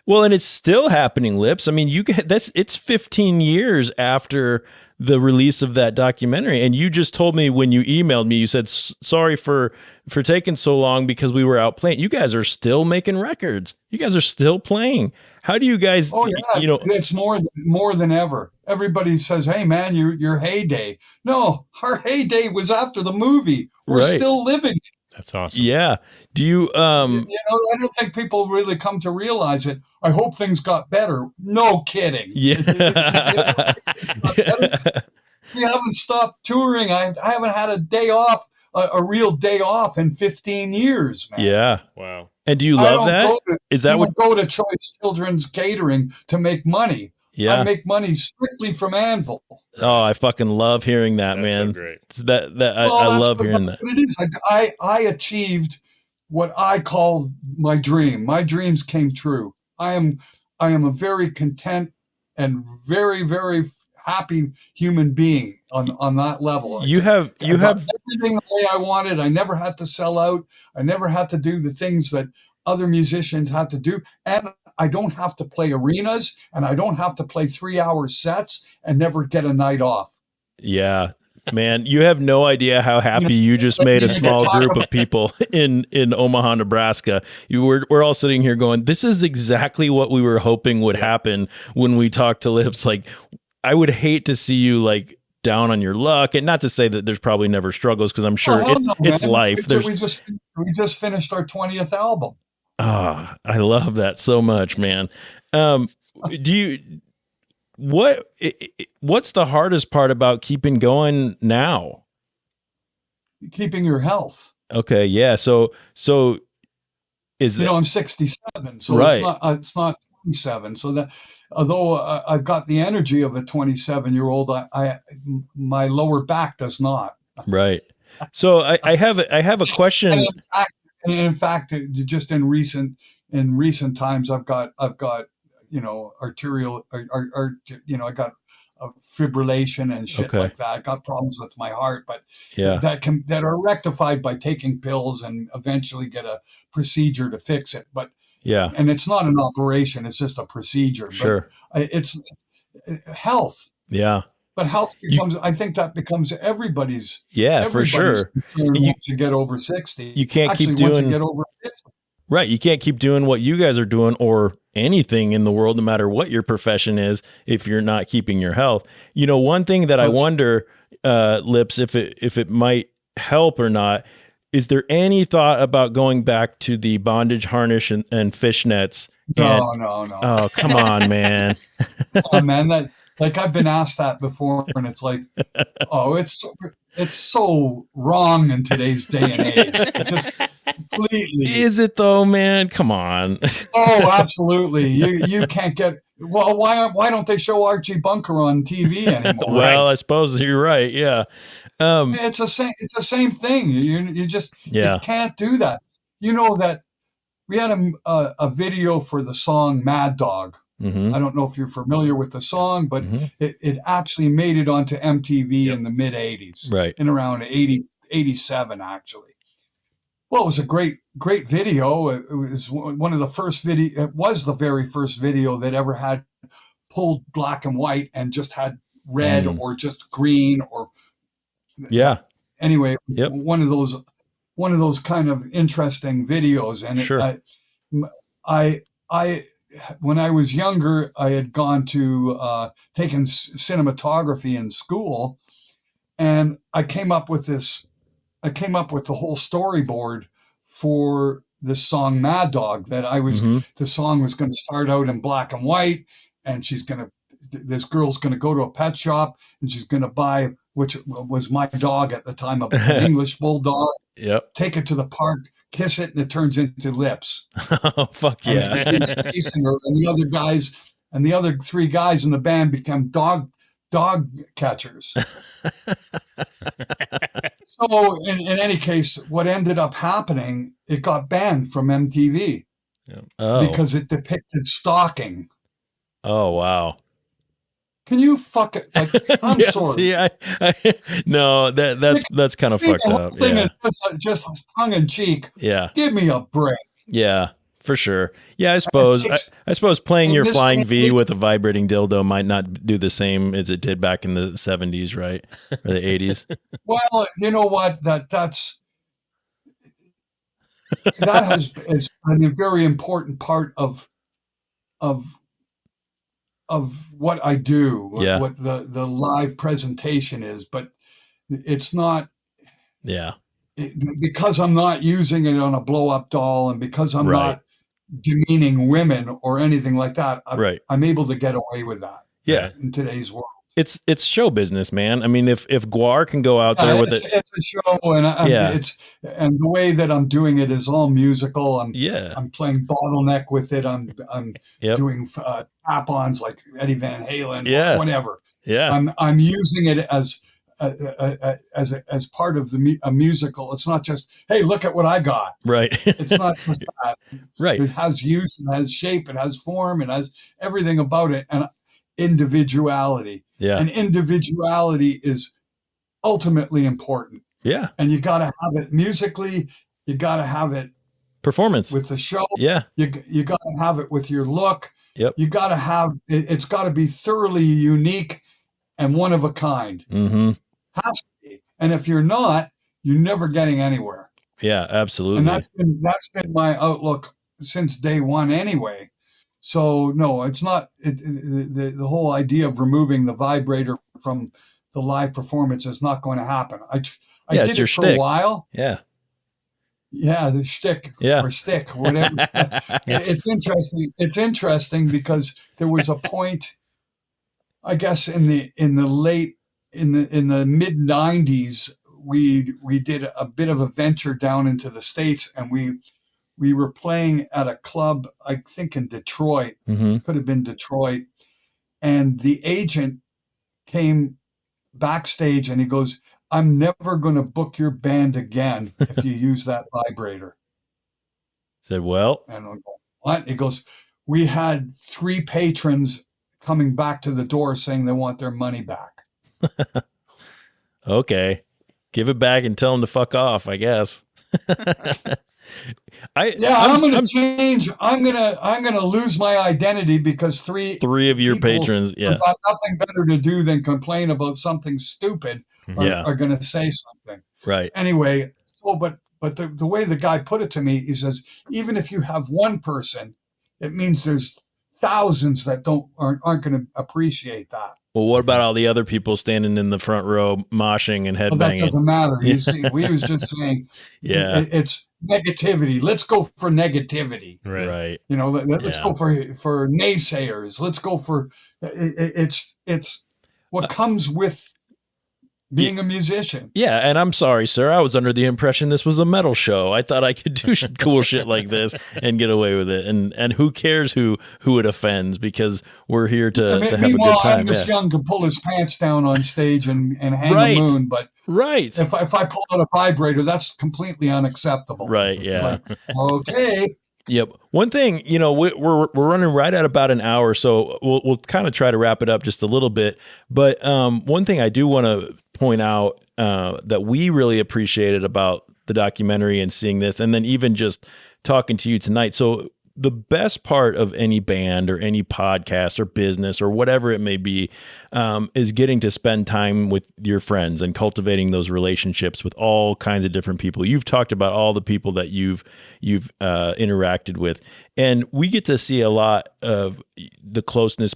Well, and it's still happening, Lips. I mean, it's 15 years after the release of that documentary, and you just told me when you emailed me, you said sorry for taking so long because we were out playing. You guys are still making records. You guys are still playing. How do you guys? Oh yeah, it's more than ever. Everybody says, "Hey man, your heyday." No, our heyday was after the movie. We're still living it. That's awesome. Yeah. Do you I don't think people really come to realize it. I hope things got better. No kidding. Yeah. We haven't stopped touring. I haven't had a day off, a real day off in 15 years, man. Yeah. Wow. And do you love that? Is that what go to Choice Children's Catering to make money? Yeah. I make money strictly from Anvil. Oh, I fucking love hearing that, That's man. so great. I love hearing that. It is. I achieved what I call my dream. My dreams came true. I am a very content and very, very happy human being on that level. You have everything the way I wanted. I never had to sell out. I never had to do the things that other musicians have to do. And I don't have to play arenas, and I don't have to play 3-hour sets and never get a night off. Yeah, man, you have no idea how happy you just made a small group of people in Omaha, Nebraska. We're all sitting here going, this is exactly what we were hoping would happen when we talked to Lips. Like, I would hate to see you like down on your luck, and not to say that there's probably never struggles, because I'm sure it's life. We just finished our 20th album. Ah, I love that so much, man. What's the hardest part about keeping going now? Keeping your health. Okay, yeah. So is that, I'm 67, so it's not 27. So that although I've got the energy of a 27-year-old, my lower back does not. Right. So I have a question. And in fact, just in recent times, I've got arterial, I got fibrillation and shit like that. I got problems with my heart, but that are rectified by taking pills and eventually get a procedure to fix it. But Yeah. And it's not an operation, it's just a procedure. Sure. But it's health. Yeah. But health becomes, I think that becomes everybody's. For sure. Once you get over 60. You can't keep doing. Once you get over 50. Right. You can't keep doing what you guys are doing or anything in the world, no matter what your profession is, if you're not keeping your health. You know, one thing that I wonder, Lips, if it might help or not, is there any thought about going back to the bondage harness and fishnets? No. Oh, come on, man. Oh, man, like I've been asked that before, and it's like, oh, it's so wrong in today's day and age. It's just completely. Is it though, man? Come on. Oh, absolutely. You can't get. Well, why don't they show Archie Bunker on TV anymore? Well, right? I suppose you're right. Yeah. It's the same thing. You just you can't do that. You know that we had a video for the song Mad Dog. Mm-hmm. I don't know if you're familiar with the song, but it actually made it onto MTV in the mid 80s, right? In around 87, actually. Well, it was a great video. It was one of the first video. It was the very first video that ever had pulled black and white and just had red or just green or. Yeah. Anyway, one of those kind of interesting videos, and sure. I when I was younger, I had gone to taken cinematography in school, and I came up with the whole storyboard for this song Mad Dog. That the song was going to start out in black and white, and this girl's going to go to a pet shop and she's going to buy, which was my dog at the time, an English bulldog. Yep. Take it to the park, kiss it, and it turns into Lips. Oh, fuck yeah. And chasing her, and the other three guys in the band become dog catchers. So in any case, what ended up happening, it got banned from MTV because it depicted stalking. Oh, wow. Can you fuck it? Like, I'm sorry. No, that's kind of fucked up. The thing is just tongue in cheek. Yeah. Give me a break. Yeah, for sure. Yeah, I suppose playing your flying V with a vibrating dildo might not do the same as it did back in the 70s, right? Or the 80s. Well, you know what? That has been a very important part of what I do, what the live presentation is, but it's not. Yeah. Because I'm not using it on a blow up doll, and because I'm not demeaning women or anything like that, I'm able to get away with that. Yeah. In today's world. It's show business, man. I mean, if Guar can go out there with it, it's a show, and and the way that I'm doing it is all musical. I'm playing bottleneck with it. I'm doing tap-ons like Eddie Van Halen, whatever. Yeah, I'm using it as part of a musical. It's not just, hey, look at what I got. Right. It's not just that. Right. It has use, it has shape, it has form, it has everything about it, and individuality. Yeah. And individuality is ultimately important. Yeah. And you got to have it musically. You got to have it performance with the show. Yeah. You got to have it with your look. Yep. You got to have it's got to be thoroughly unique and one of a kind. Mm-hmm. Has to be. And if you're not, you're never getting anywhere. Yeah, absolutely. And that's been my outlook since day one anyway. So no, it's not the whole idea of removing the vibrator from the live performance is not going to happen. I did it for a while. Yeah. Yeah, the shtick or stick, whatever. It's interesting. It's interesting because there was a point, I guess, in the mid 90s, we did a bit of a venture down into the States, and we were playing at a club, I think in Detroit, could have been Detroit. And the agent came backstage and he goes, I'm never going to book your band again if you use that vibrator. Said, well. And I go, what? He goes, we had 3 patrons coming back to the door saying they want their money back. Okay. Give it back and tell them to fuck off, I guess. I'm going to change. I'm going to lose my identity because three of your patrons, got nothing better to do than complain about something stupid are going to say something. Right. Anyway, but the way the guy put it to me, he says, even if you have one person, it means there's thousands that aren't going to appreciate that. Well, what about all the other people standing in the front row moshing and headbanging? Well, that doesn't matter. We was just saying, it's negativity. Let's go for negativity. Right. You know, let's go for naysayers. Let's go for it's what comes with being a musician. Yeah, and I'm sorry, sir. I was under the impression this was a metal show. I thought I could do cool shit like this and get away with it. And who cares who it offends, because we're here to have a good time. Angus Young can pull his pants down on stage and hang a moon, but if I pull out a vibrator, that's completely unacceptable. Right, yeah. It's like, okay. Yep. One thing, we're running right at about an hour, so we'll kind of try to wrap it up just a little bit. But one thing I do want to point out that we really appreciated about the documentary and seeing this, and then even just talking to you tonight. So the best part of any band or any podcast or business or whatever it may be is getting to spend time with your friends and cultivating those relationships with all kinds of different people. You've talked about all the people that you've interacted with, and we get to see a lot of the closeness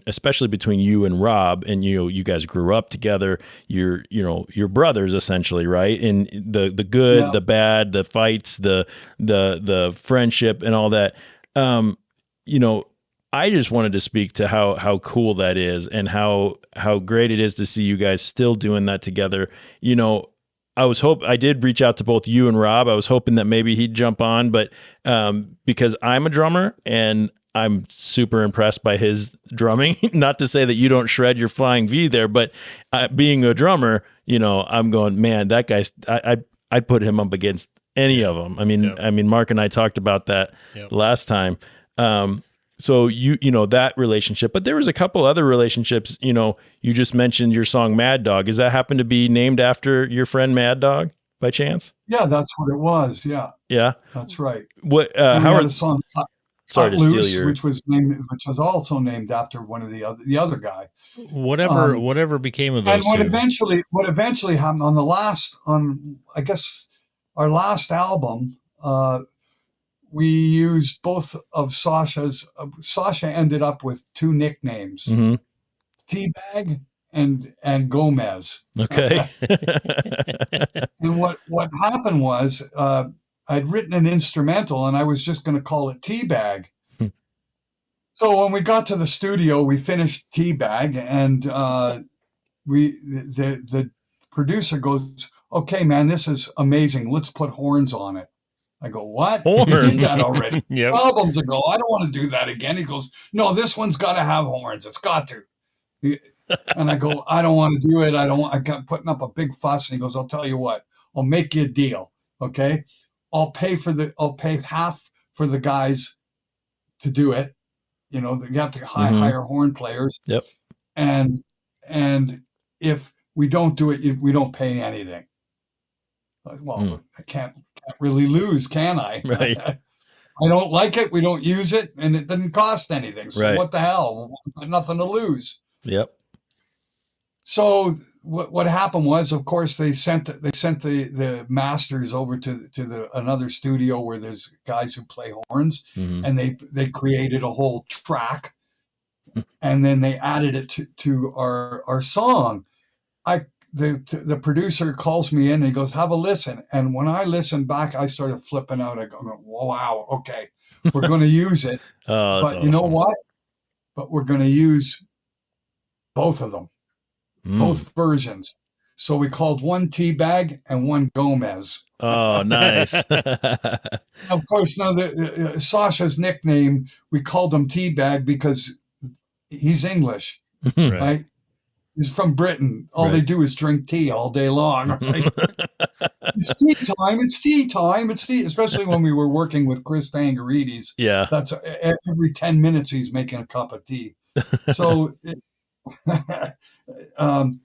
especially between you and Rob. And you guys grew up together. You're brothers essentially, right? And the good, the bad, the fights, the friendship, and all that. I just wanted to speak to how cool that is, and how great it is to see you guys still doing that together. I did reach out to both you and Rob. I was hoping that maybe he'd jump on, but because I'm a drummer and I'm super impressed by his drumming. Not to say that you don't shred your flying V there, but being a drummer, I'm going, man, that guy's. I'd put him up against any of them. I mean, Mark and I talked about that last time. So that relationship, but there was a couple other relationships. You just mentioned your song Mad Dog. Does that happen to be named after your friend Mad Dog by chance? Yeah, that's what it was. Yeah. Yeah. That's right. What, how are the song Sorry to Loose, steal your... which was also named after one of the other guy. Whatever became of those. And what eventually happened on I guess our last album, we used both of Sasha's. Sasha ended up with two nicknames, Teabag and Gomez. Okay. And what happened was I'd written an instrumental and I was just going to call it Teabag. So when we got to the studio, we finished Teabag, and the producer goes, "Okay, man, this is amazing. Let's put horns on it." I go, "What? Horns? You did that already." Yep. Albums ago. I don't want to do that again. He goes, "No, this one's got to have horns. It's got to." And I go, "I don't want to do it. I got putting up a big fuss." And he goes, "I'll tell you what. I'll make you a deal. Okay, I'll pay half for the guys to do it. You have to hire horn players. Yep. And if we don't do it, we don't pay anything." Well, I can't really lose, can I? Right. I don't like it. We don't use it, and it didn't cost anything. So what the hell? Nothing to lose. Yep. So what happened was, of course, they sent the masters over to another studio where there's guys who play horns, and they created a whole track, and then they added it to our song. The producer calls me in and he goes, "Have a listen." And when I listened back, I started flipping out. I go, "Wow, okay, we're going to use it." Oh, that's but you know what? But we're going to use both of them. Both versions. So we called one Teabag and one Gomez. Oh, nice. Of course, now Sasha's nickname, we called him Teabag because he's English, right? He's from Britain. All they do is drink tea all day long. Right? It's tea time. It's tea time. It's tea. Especially when we were working with Chris Tangarides. Yeah. That's every 10 minutes he's making a cup of tea. So...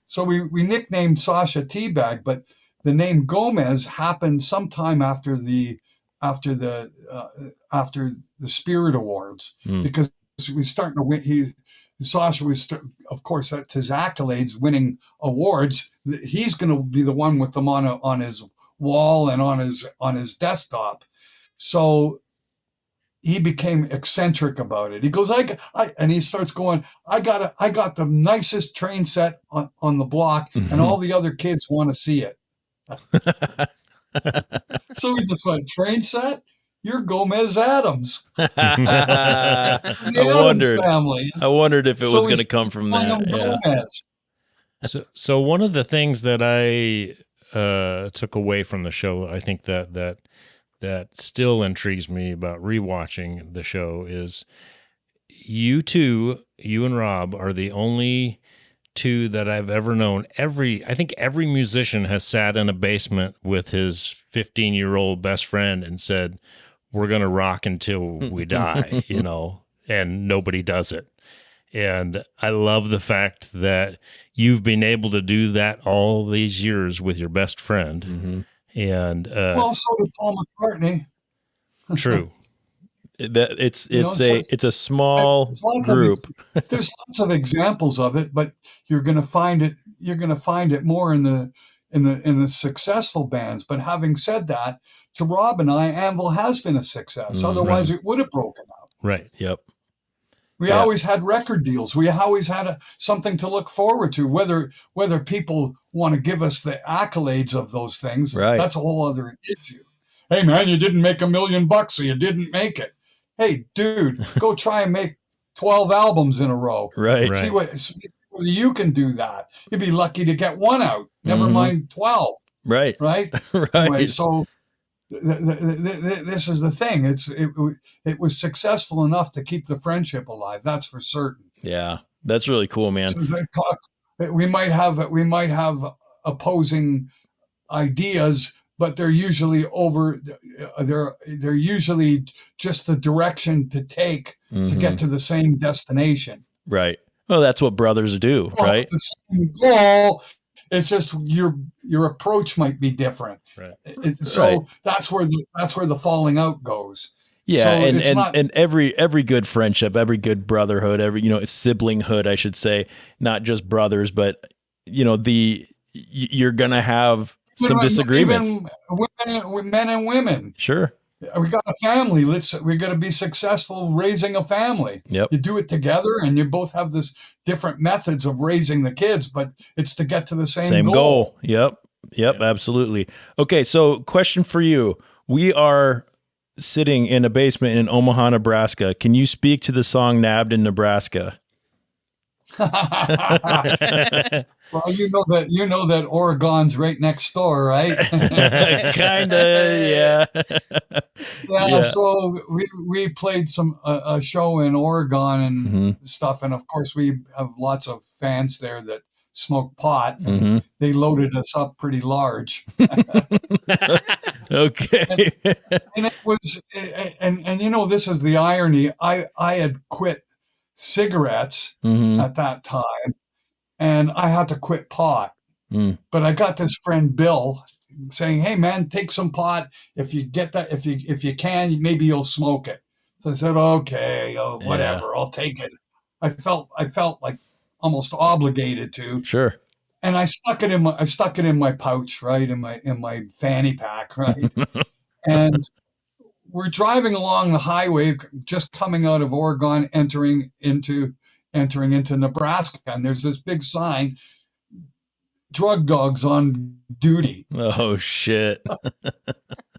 so we nicknamed Sasha Teabag, but the name Gomez happened sometime after the after the Spirit Awards, because we starting to win. Sasha was, of course, that's his accolades, winning awards. He's going to be the one with them on his wall and on his desktop. So he became eccentric about it. He goes, and he starts going, I got the nicest train set on the block, and all the other kids want to see it. So we just went, train set? You're Gomez Adams. I wondered if it was going to come from that. Yeah. So one of the things that I took away from the show, I think that still intrigues me about rewatching the show, is you and Rob are the only two that I've ever known. I think every musician has sat in a basement with his 15-year-old best friend and said, we're going to rock until we die, and nobody does it. And I love the fact that you've been able to do that all these years with your best friend. Mm-hmm. And well, so did Paul McCartney. True. It's a small group. There's lots of examples of it, but you're going to find it more in the successful bands. But having said that, to Rob and I, Anvil has been a success. Otherwise, it would have broken up. Right. Yep. We always had record deals. We always had something to look forward to. Whether people want to give us the accolades of those things, that's a whole other issue. Hey, man, you didn't make $1 million, so you didn't make it. Hey, dude, go try and make 12 albums in a row. Right. See what you can do that. You'd be lucky to get one out. Never mind 12. Right. Right. Right. Anyway, so this is the thing. It was successful enough to keep the friendship alive. That's for certain. Yeah, that's really cool, man. We might have opposing ideas, but they're usually they're usually just the direction to take to get to the same destination. Right. Well, that's what brothers do, right? The same goal. It's just your approach might be different. Right. That's where the falling out goes. Yeah, so and every good friendship, every good brotherhood, every siblinghood, I should say, not just brothers, but you're gonna have some disagreements. Even men and women. Sure. We got a family. We got to be successful raising a family. Yep. You do it together, and you both have this different methods of raising the kids, but it's to get to the same goal. Yep, absolutely. Okay, so question for you. We are sitting in a basement in Omaha, Nebraska. Can you speak to the song Nabbed in Nebraska? Well, you know that Oregon's right next door, right? Kinda, yeah. So we played a show in Oregon and stuff, and of course we have lots of fans there that smoke pot. And they loaded us up pretty large. Okay. And it was, and this is the irony. I had quit cigarettes at that time, and I had to quit pot. But I got this friend Bill saying, "Hey man, take some pot. If you get that, if you can, maybe you'll smoke it." So I said, "Okay, whatever, I'll take it." I felt like almost obligated to. Sure. And I stuck it in my pouch, right, in my fanny pack, right. And we're driving along the highway, just coming out of Oregon, entering into Nebraska, and there's this big sign, "Drug dogs on duty." Oh shit.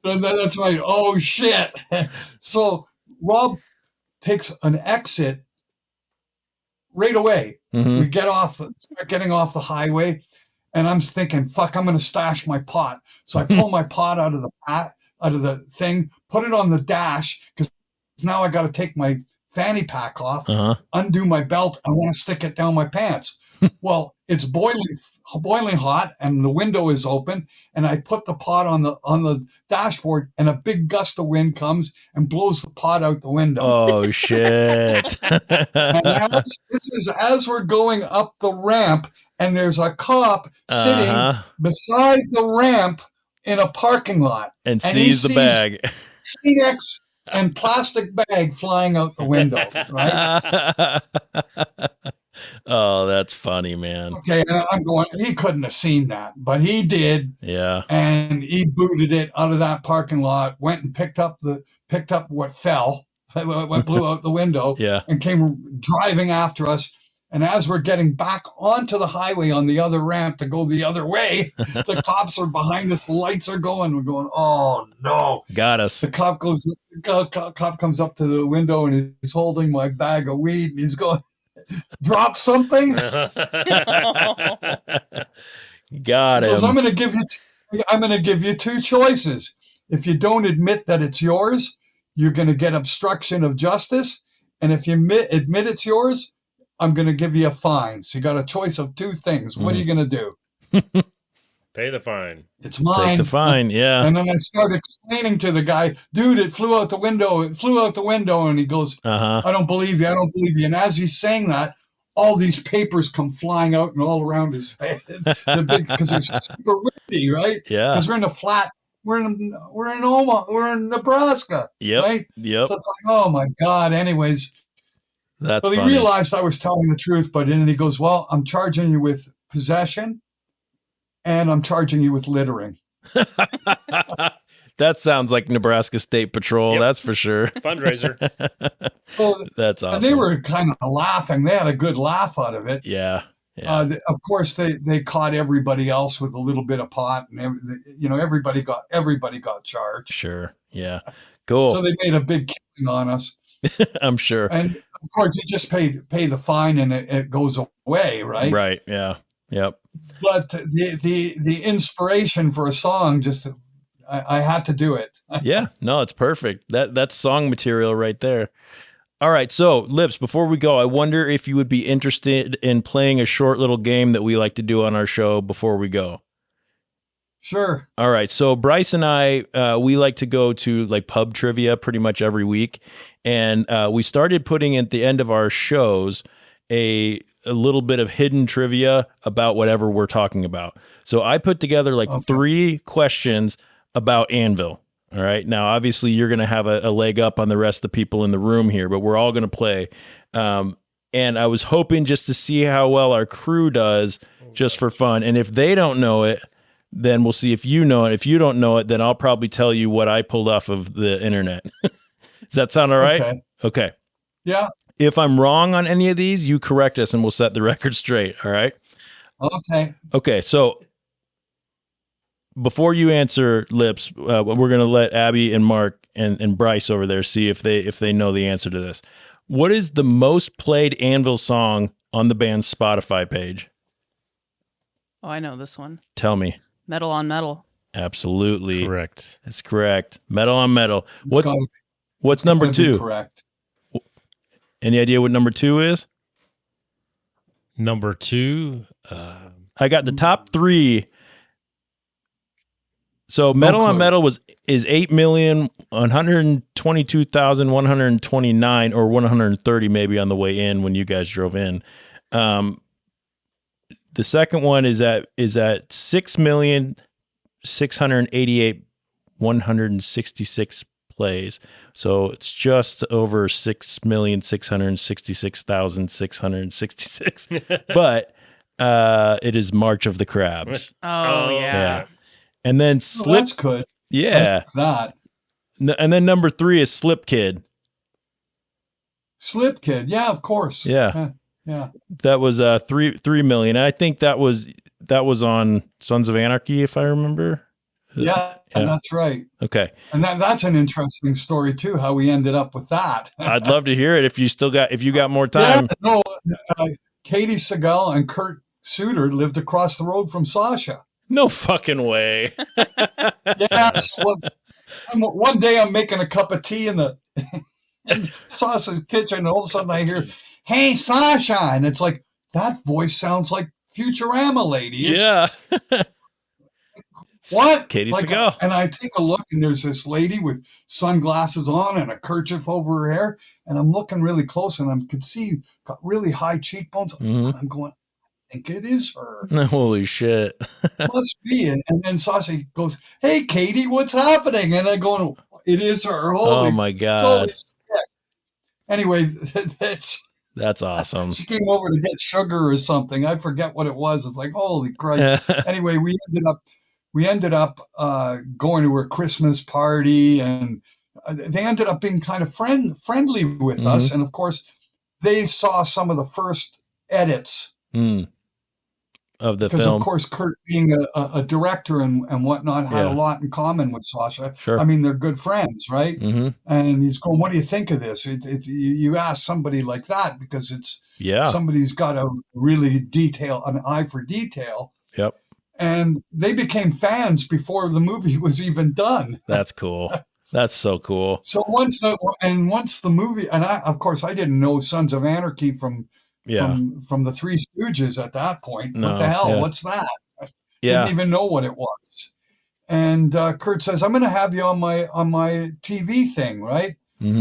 So that's right. Oh shit. So Rob takes an exit right away. We start getting off the highway, and I'm thinking, fuck, I'm going to stash my pot. So I pull my pot out of the thing, put it on the dash, because now I got to take my fanny pack off, undo my belt. I want to stick it down my pants. Well, it's boiling hot, and the window is open, and I put the pot on the dashboard, and a big gust of wind comes and blows the pot out the window. Oh shit. And this is as we're going up the ramp, and there's a cop sitting beside the ramp in a parking lot, and sees the bag. Kleenex and plastic bag flying out the window, right? Oh, that's funny, man. Okay, and I'm going, he couldn't have seen that, but he did. Yeah. And he booted it out of that parking lot, went and picked up what fell, what blew out the window, Yeah. and came driving after us. And as we're getting back onto the highway on the other ramp to go the other way, the cops are behind us, the lights are going. We're going, oh no. Got us. The cop comes up to the window and he's holding my bag of weed and he's going, drop something. Got Because him. I'm going to give you two choices. If you don't admit that it's yours, you're going to get obstruction of justice. And if you admit it's yours, I'm going to give you a fine. So you got a choice of two things. What are you going to do? Pay the fine. It's mine. Take the fine. Yeah. And then I start explaining to the guy, dude, it flew out the window. It flew out the window. And he goes, I don't believe you. I don't believe you. And as he's saying that, all these papers come flying out and all around his head. Because it's super windy, right? Yeah. Because we're in a flat. We're in Omaha. We're in Nebraska. Yep. Right? Yep. So it's like, oh my God. Anyways. That's Well, he funny. realized I was telling the truth, but then he goes, well, I'm charging you with possession and I'm charging you with littering. That sounds like Nebraska State Patrol. Yep. That's for sure. Fundraiser. So, That's awesome. and they were kind of laughing. They had a good laugh out of it. Yeah. Yeah. Of course, they caught everybody else with a little bit of pot, and everybody got charged. Sure. Yeah. Cool. So they made a big killing on us. I'm sure. And of course, you just pay the fine, and it goes away, right? Right. Yeah. Yep. But the inspiration for a song, just I had to do it. Yeah. No, it's perfect. That's song material right there. All right. So, Lips, before we go, I wonder if you would be interested in playing a short little game that we like to do on our show before we go. Sure. All right. So Bryce and I, we like to go to like pub trivia pretty much every week. And we started putting at the end of our shows a little bit of hidden trivia about whatever we're talking about. So I put together like 3 questions about Anvil. All right. Now, obviously, you're going to have a leg up on the rest of the people in the room here, but we're all going to play. And I was hoping just to see how well our crew does just for fun. And if they don't know it, then we'll see if you know it. If you don't know it, then I'll probably tell you what I pulled off of the internet. Does that sound all right? Okay. Yeah. If I'm wrong on any of these, you correct us and we'll set the record straight. All right. Okay. Okay. So before you answer, Lips, we're going to let Abby and Mark and Bryce over there see if they know the answer to this. What is the most played Anvil song on the band's Spotify page? Oh, I know this one. Tell me. Metal on Metal. Absolutely. Correct. That's correct. Metal on Metal. What's number 2? Correct. Any idea what number 2 is? Number 2. I got the top 3. So Metal on Metal is 8,122,129 or 130 maybe on the way in when you guys drove in. The second one is at 6,688,166 plays. So it's just over 6,666,666. But it is March of the Crabs. Oh, yeah. And then That's good. Yeah. That. And then number 3 is Slip Kid. Slip Kid. Yeah, of course. Yeah. Yeah. That was 3 million. I think that was on Sons of Anarchy, if I remember. Yeah, that's right. Okay. And that's an interesting story too, how we ended up with that. I'd love to hear it if you got more time. Yeah, no, Katie Segal and Kurt Suter lived across the road from Sasha. No fucking way. Yes. One day I'm making a cup of tea in Sasha's kitchen, and all of a sudden I hear, "Hey, Sasha," and it's like, that voice sounds like Futurama lady. What? Katie like, Segal. And I take a look, and there's this lady with sunglasses on and a kerchief over her hair, and I'm looking really close, and I could see got really high cheekbones. Mm-hmm. And I'm going, I think it is her. Holy shit. Must be. And then Sasha goes, "Hey, Katie, what's happening?" And I go, It is her. Oh my God. Anyway, that's awesome. She came over to get sugar or something. I forget what it was. It's like, holy Christ. Anyway, we ended up going to her Christmas party, and they ended up being kind of friendly with us. And of course, they saw some of the first edits of the film. Because, of course, Kurt being a director and whatnot had a lot in common with Sasha. Sure. I mean, they're good friends, right? And he's going, what do you think of this? You ask somebody like that because it's somebody's got a really an eye for detail. Yep. And they became fans before the movie was even done. That's cool. That's so cool. So once the movie, and of course I didn't know Sons of Anarchy from the Three Stooges at that point. No, what the hell? yeah. What's that? I didn't even know what it was. And Kurt says, "I'm going to have you on my TV thing, right?"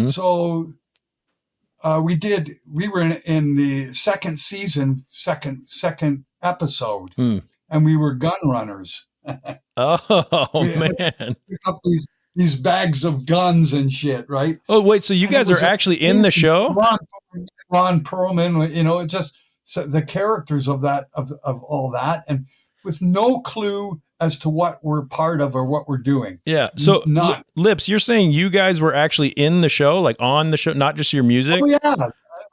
So we were in the second season, second episode, and we were gun runners. Oh man! Pick up these bags of guns and shit, right? Oh wait, so you guys are actually in the show? Ron Perlman, just so the characters of all that, and with no clue as to what we're part of or what we're doing. Yeah. So Lips, you're saying you guys were actually in the show, like on the show, not just your music? Oh yeah.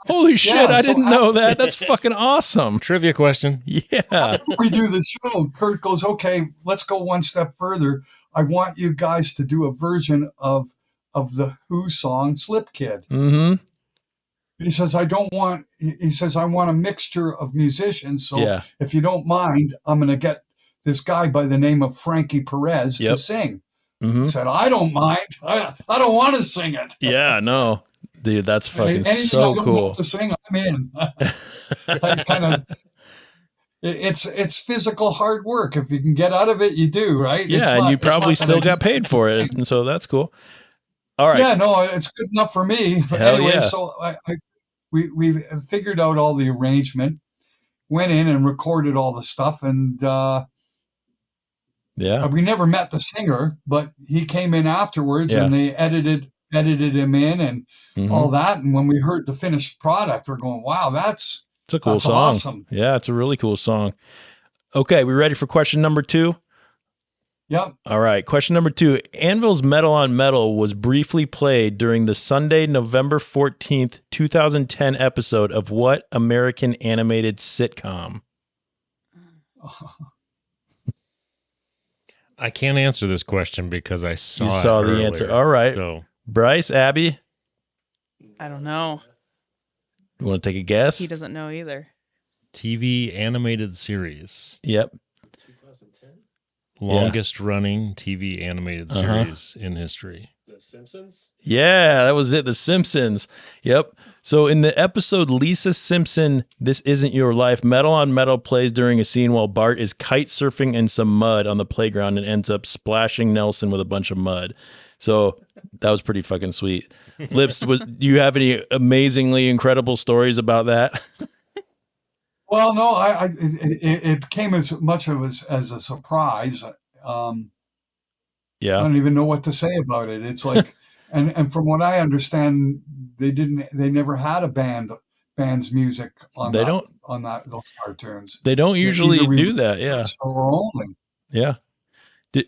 Holy shit, I didn't know that. That's fucking awesome. Trivia question. Yeah. After we do the show, Kurt goes, okay, let's go one step further. I want you guys to do a version of the Who song, Slip Kid. He says, I want a mixture of musicians. So if you don't mind, I'm going to get this guy by the name of Frankie Perez to sing. He said, I don't mind. I don't want to sing it. Yeah, no. Dude, that's fucking so cool. To sing, I'm in. It's physical hard work. If you can get out of it, you do, right? Yeah, and you probably still got paid for it, and so that's cool. All right. Yeah, no, it's good enough for me. But anyway, so we figured out all the arrangement, went in and recorded all the stuff, and we never met the singer, but he came in afterwards, and they edited him in and all that. And when we heard the finished product, we're going, wow, it's a cool song. Awesome. Yeah, it's a really cool song. Okay, we ready for question number 2? Yep. All right, question number 2. Anvil's Metal on Metal was briefly played during the Sunday, November 14th, 2010 episode of what American animated sitcom? I can't answer this question because I saw You saw it the earlier. answer. All right. So Bryce, Abby, I don't know. you want to take a guess? He doesn't know either. TV animated series. Yep. 2010? Longest running TV animated series in history. The Simpsons? Yeah, that was it. The Simpsons. Yep. So in the episode Lisa Simpson, This Isn't Your Life, Metal on Metal plays during a scene while Bart is kite surfing in some mud on the playground and ends up splashing Nelson with a bunch of mud. So that was pretty fucking sweet. Lips, do you have any amazingly incredible stories about that? Well, no, it came as much of as a surprise. I don't even know what to say about it. It's like, and from what I understand, they never had a band's music on those cartoons. They don't usually do that. Yeah. Only. Yeah.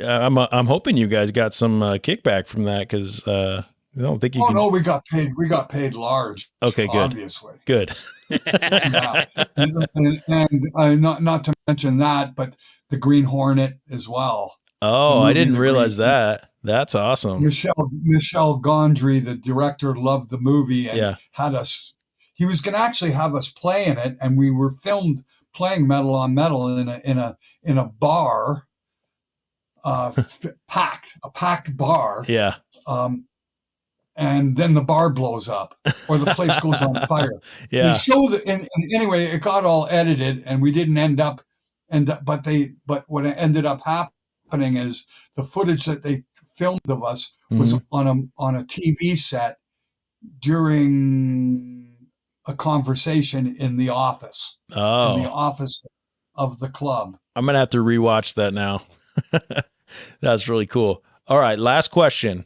I'm hoping you guys got some kickback from that because I don't think you. Oh no, we got paid. We got paid large. Okay, good. Obviously, good. Yeah. And not to mention that, but the Green Hornet as well. Oh, I didn't realize that. That's awesome. Michel Gondry, the director, loved the movie and had us. He was going to actually have us play in it, and we were filmed playing Metal on Metal in a bar. Packed bar. Yeah. And then the bar blows up or the place goes on fire. Yeah. The show and anyway, it got all edited and we didn't end up, but what ended up happening is the footage that they filmed of us was on a TV set during a conversation in the office. Oh. In the office of the club. I'm going to have to rewatch that now. That's really cool. All right, last question.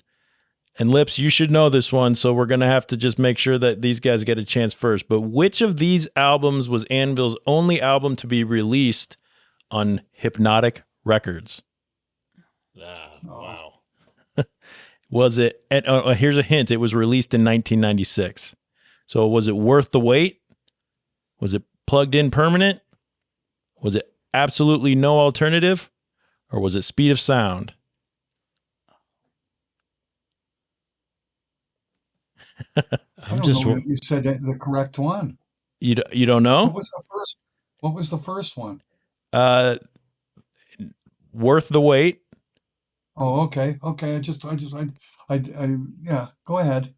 And Lips, you should know this one, so we're going to have to just make sure that these guys get a chance first. But which of these albums was Anvil's only album to be released on Hypnotic Records? Wow. Was it, and here's a hint, it was released in 1996. So was it Worth the Wait? Was it Plugged In Permanent? Was it Absolutely No Alternative? Or was it Speed of Sound? I don't know if you said the correct one. You don't know? What was the first one? Worth the Wait. Oh, okay. Yeah, go ahead.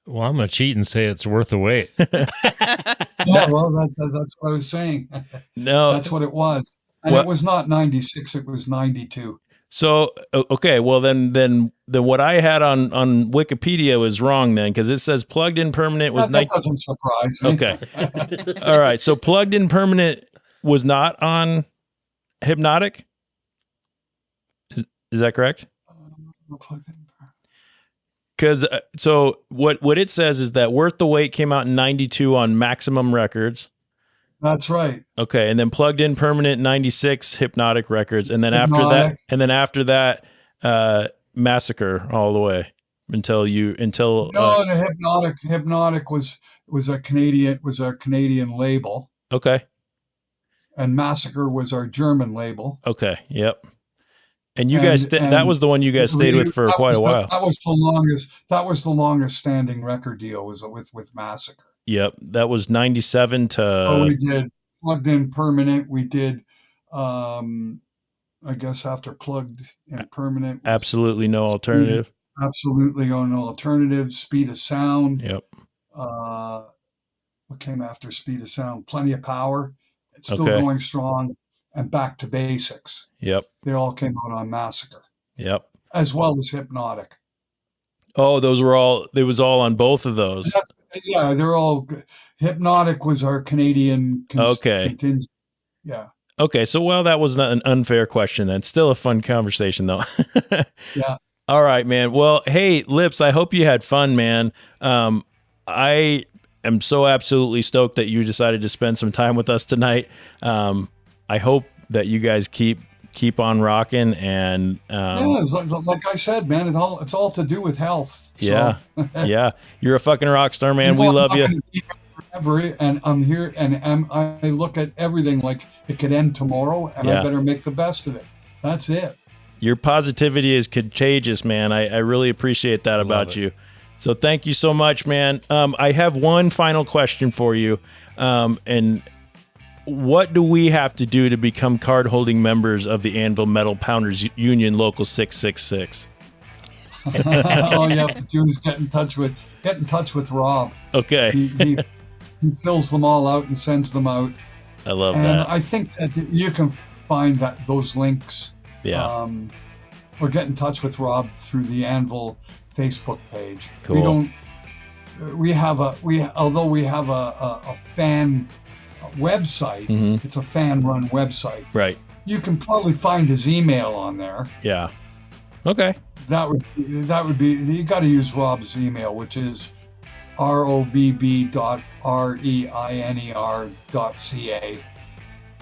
Well, I'm going to cheat and say it's Worth the Wait. Yeah, well, that's what I was saying. No. That's what it was. And it was not 96, it was 92. So, okay, well, then what I had on Wikipedia was wrong then, because it says Plugged In Permanent was... That doesn't surprise me. Okay. All right, so Plugged In Permanent was not on Hypnotic? Is that correct? Because so what it says is that Worth the Wait came out in 92 on Maximum Records. That's right. Okay, and then Plugged In Permanent 96 Hypnotic Records, and then after that Massacre all the way until the Hypnotic was a Canadian label. Okay. And Massacre was our German label. Okay. Yep. And you guys, that was the one you guys stayed with for quite a while. That was the longest standing record deal was with Massacre. Yep. That was 97 to... we did Plugged In Permanent. We did, I guess after Plugged In Permanent. Absolutely No Alternative. Absolutely No Alternative. Speed of Sound. Yep. What came after Speed of Sound? Plenty of Power. It's still going strong. And Back to Basics. Yep. They all came out on Massacre. Yep. As well as Hypnotic. Oh, it was all on both of those. Yeah, they're all Hypnotic was our Canadian contingent. Yeah. Okay, so well, that was not an unfair question then. Still a fun conversation though. Yeah. All right, man. Well, hey, Lips, I hope you had fun, man. I am so absolutely stoked that you decided to spend some time with us tonight. I hope that you guys keep on rocking and it's like I said, man, it's all to do with health. So. Yeah. Yeah. You're a fucking rock star, man. We love you. Forever, and I'm here and I look at everything like it could end tomorrow and I better make the best of it. That's it. Your positivity is contagious, man. I really appreciate that about you. So thank you so much, man. I have one final question for you. And what do we have to do to become card-holding members of the Anvil Metal Pounders Union Local 666? All you have to do is get in touch with Rob. Okay. He fills them all out and sends them out. I love that. And I think that you can find those links. Yeah. Or get in touch with Rob through the Anvil Facebook page. Cool. Although we have a fan website, it's a fan-run website. Right. You can probably find his email on there. Yeah. Okay. That would be you got to use Rob's email, which is robb.reiner.ca.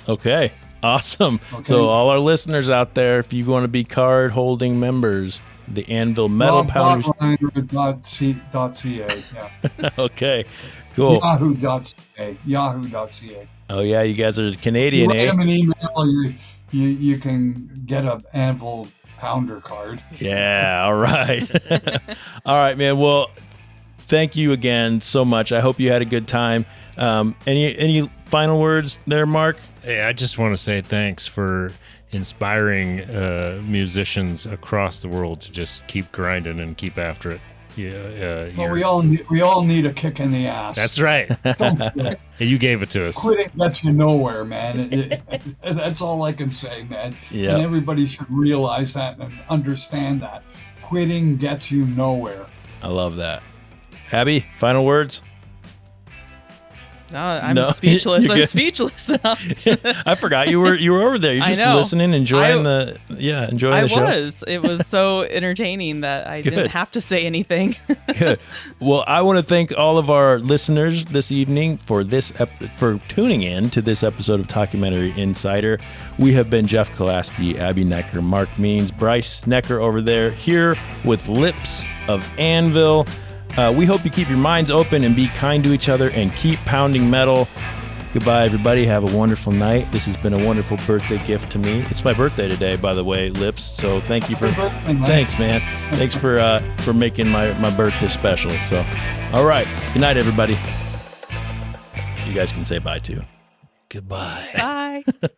Okay. Awesome. Okay. So all our listeners out there, if you want to be card holding members, the Anvil Metal Pounders. Robb.reiner.ca. Yeah. Okay. Cool. Yahoo.ca. Oh yeah, you guys are Canadian, if you write him an email, you can get an Anvil Pounder card. Yeah, all right. All right, man. Well, thank you again so much. I hope you had a good time. Any final words there, Mark? Hey, I just want to say thanks for inspiring musicians across the world to just keep grinding and keep after it. Yeah, well, we all need a kick in the ass. That's right. You gave it to us. Quitting gets you nowhere, man. That's all I can say, man. Yep. And everybody should realize that and understand that. Quitting gets you nowhere. I love that. Abby, final words? No, I'm speechless. I'm speechless now. I forgot you were over there. You're just listening, enjoying the show. I was. It was so entertaining that I didn't have to say anything. Good. Well, I want to thank all of our listeners this evening for for tuning in to this episode of Talkumentary Insider. We have been Jeff Kolaski, Abby Necker, Mark Means, Bryce Necker over there, here with Lips of Anvil. We hope you keep your minds open and be kind to each other and keep pounding metal. Goodbye, everybody. Have a wonderful night. This has been a wonderful birthday gift to me. It's my birthday today, by the way, Lips. So thank you for thanks, man. Thanks for making my birthday special. So, all right. Good night, everybody. You guys can say bye too. Goodbye. Bye.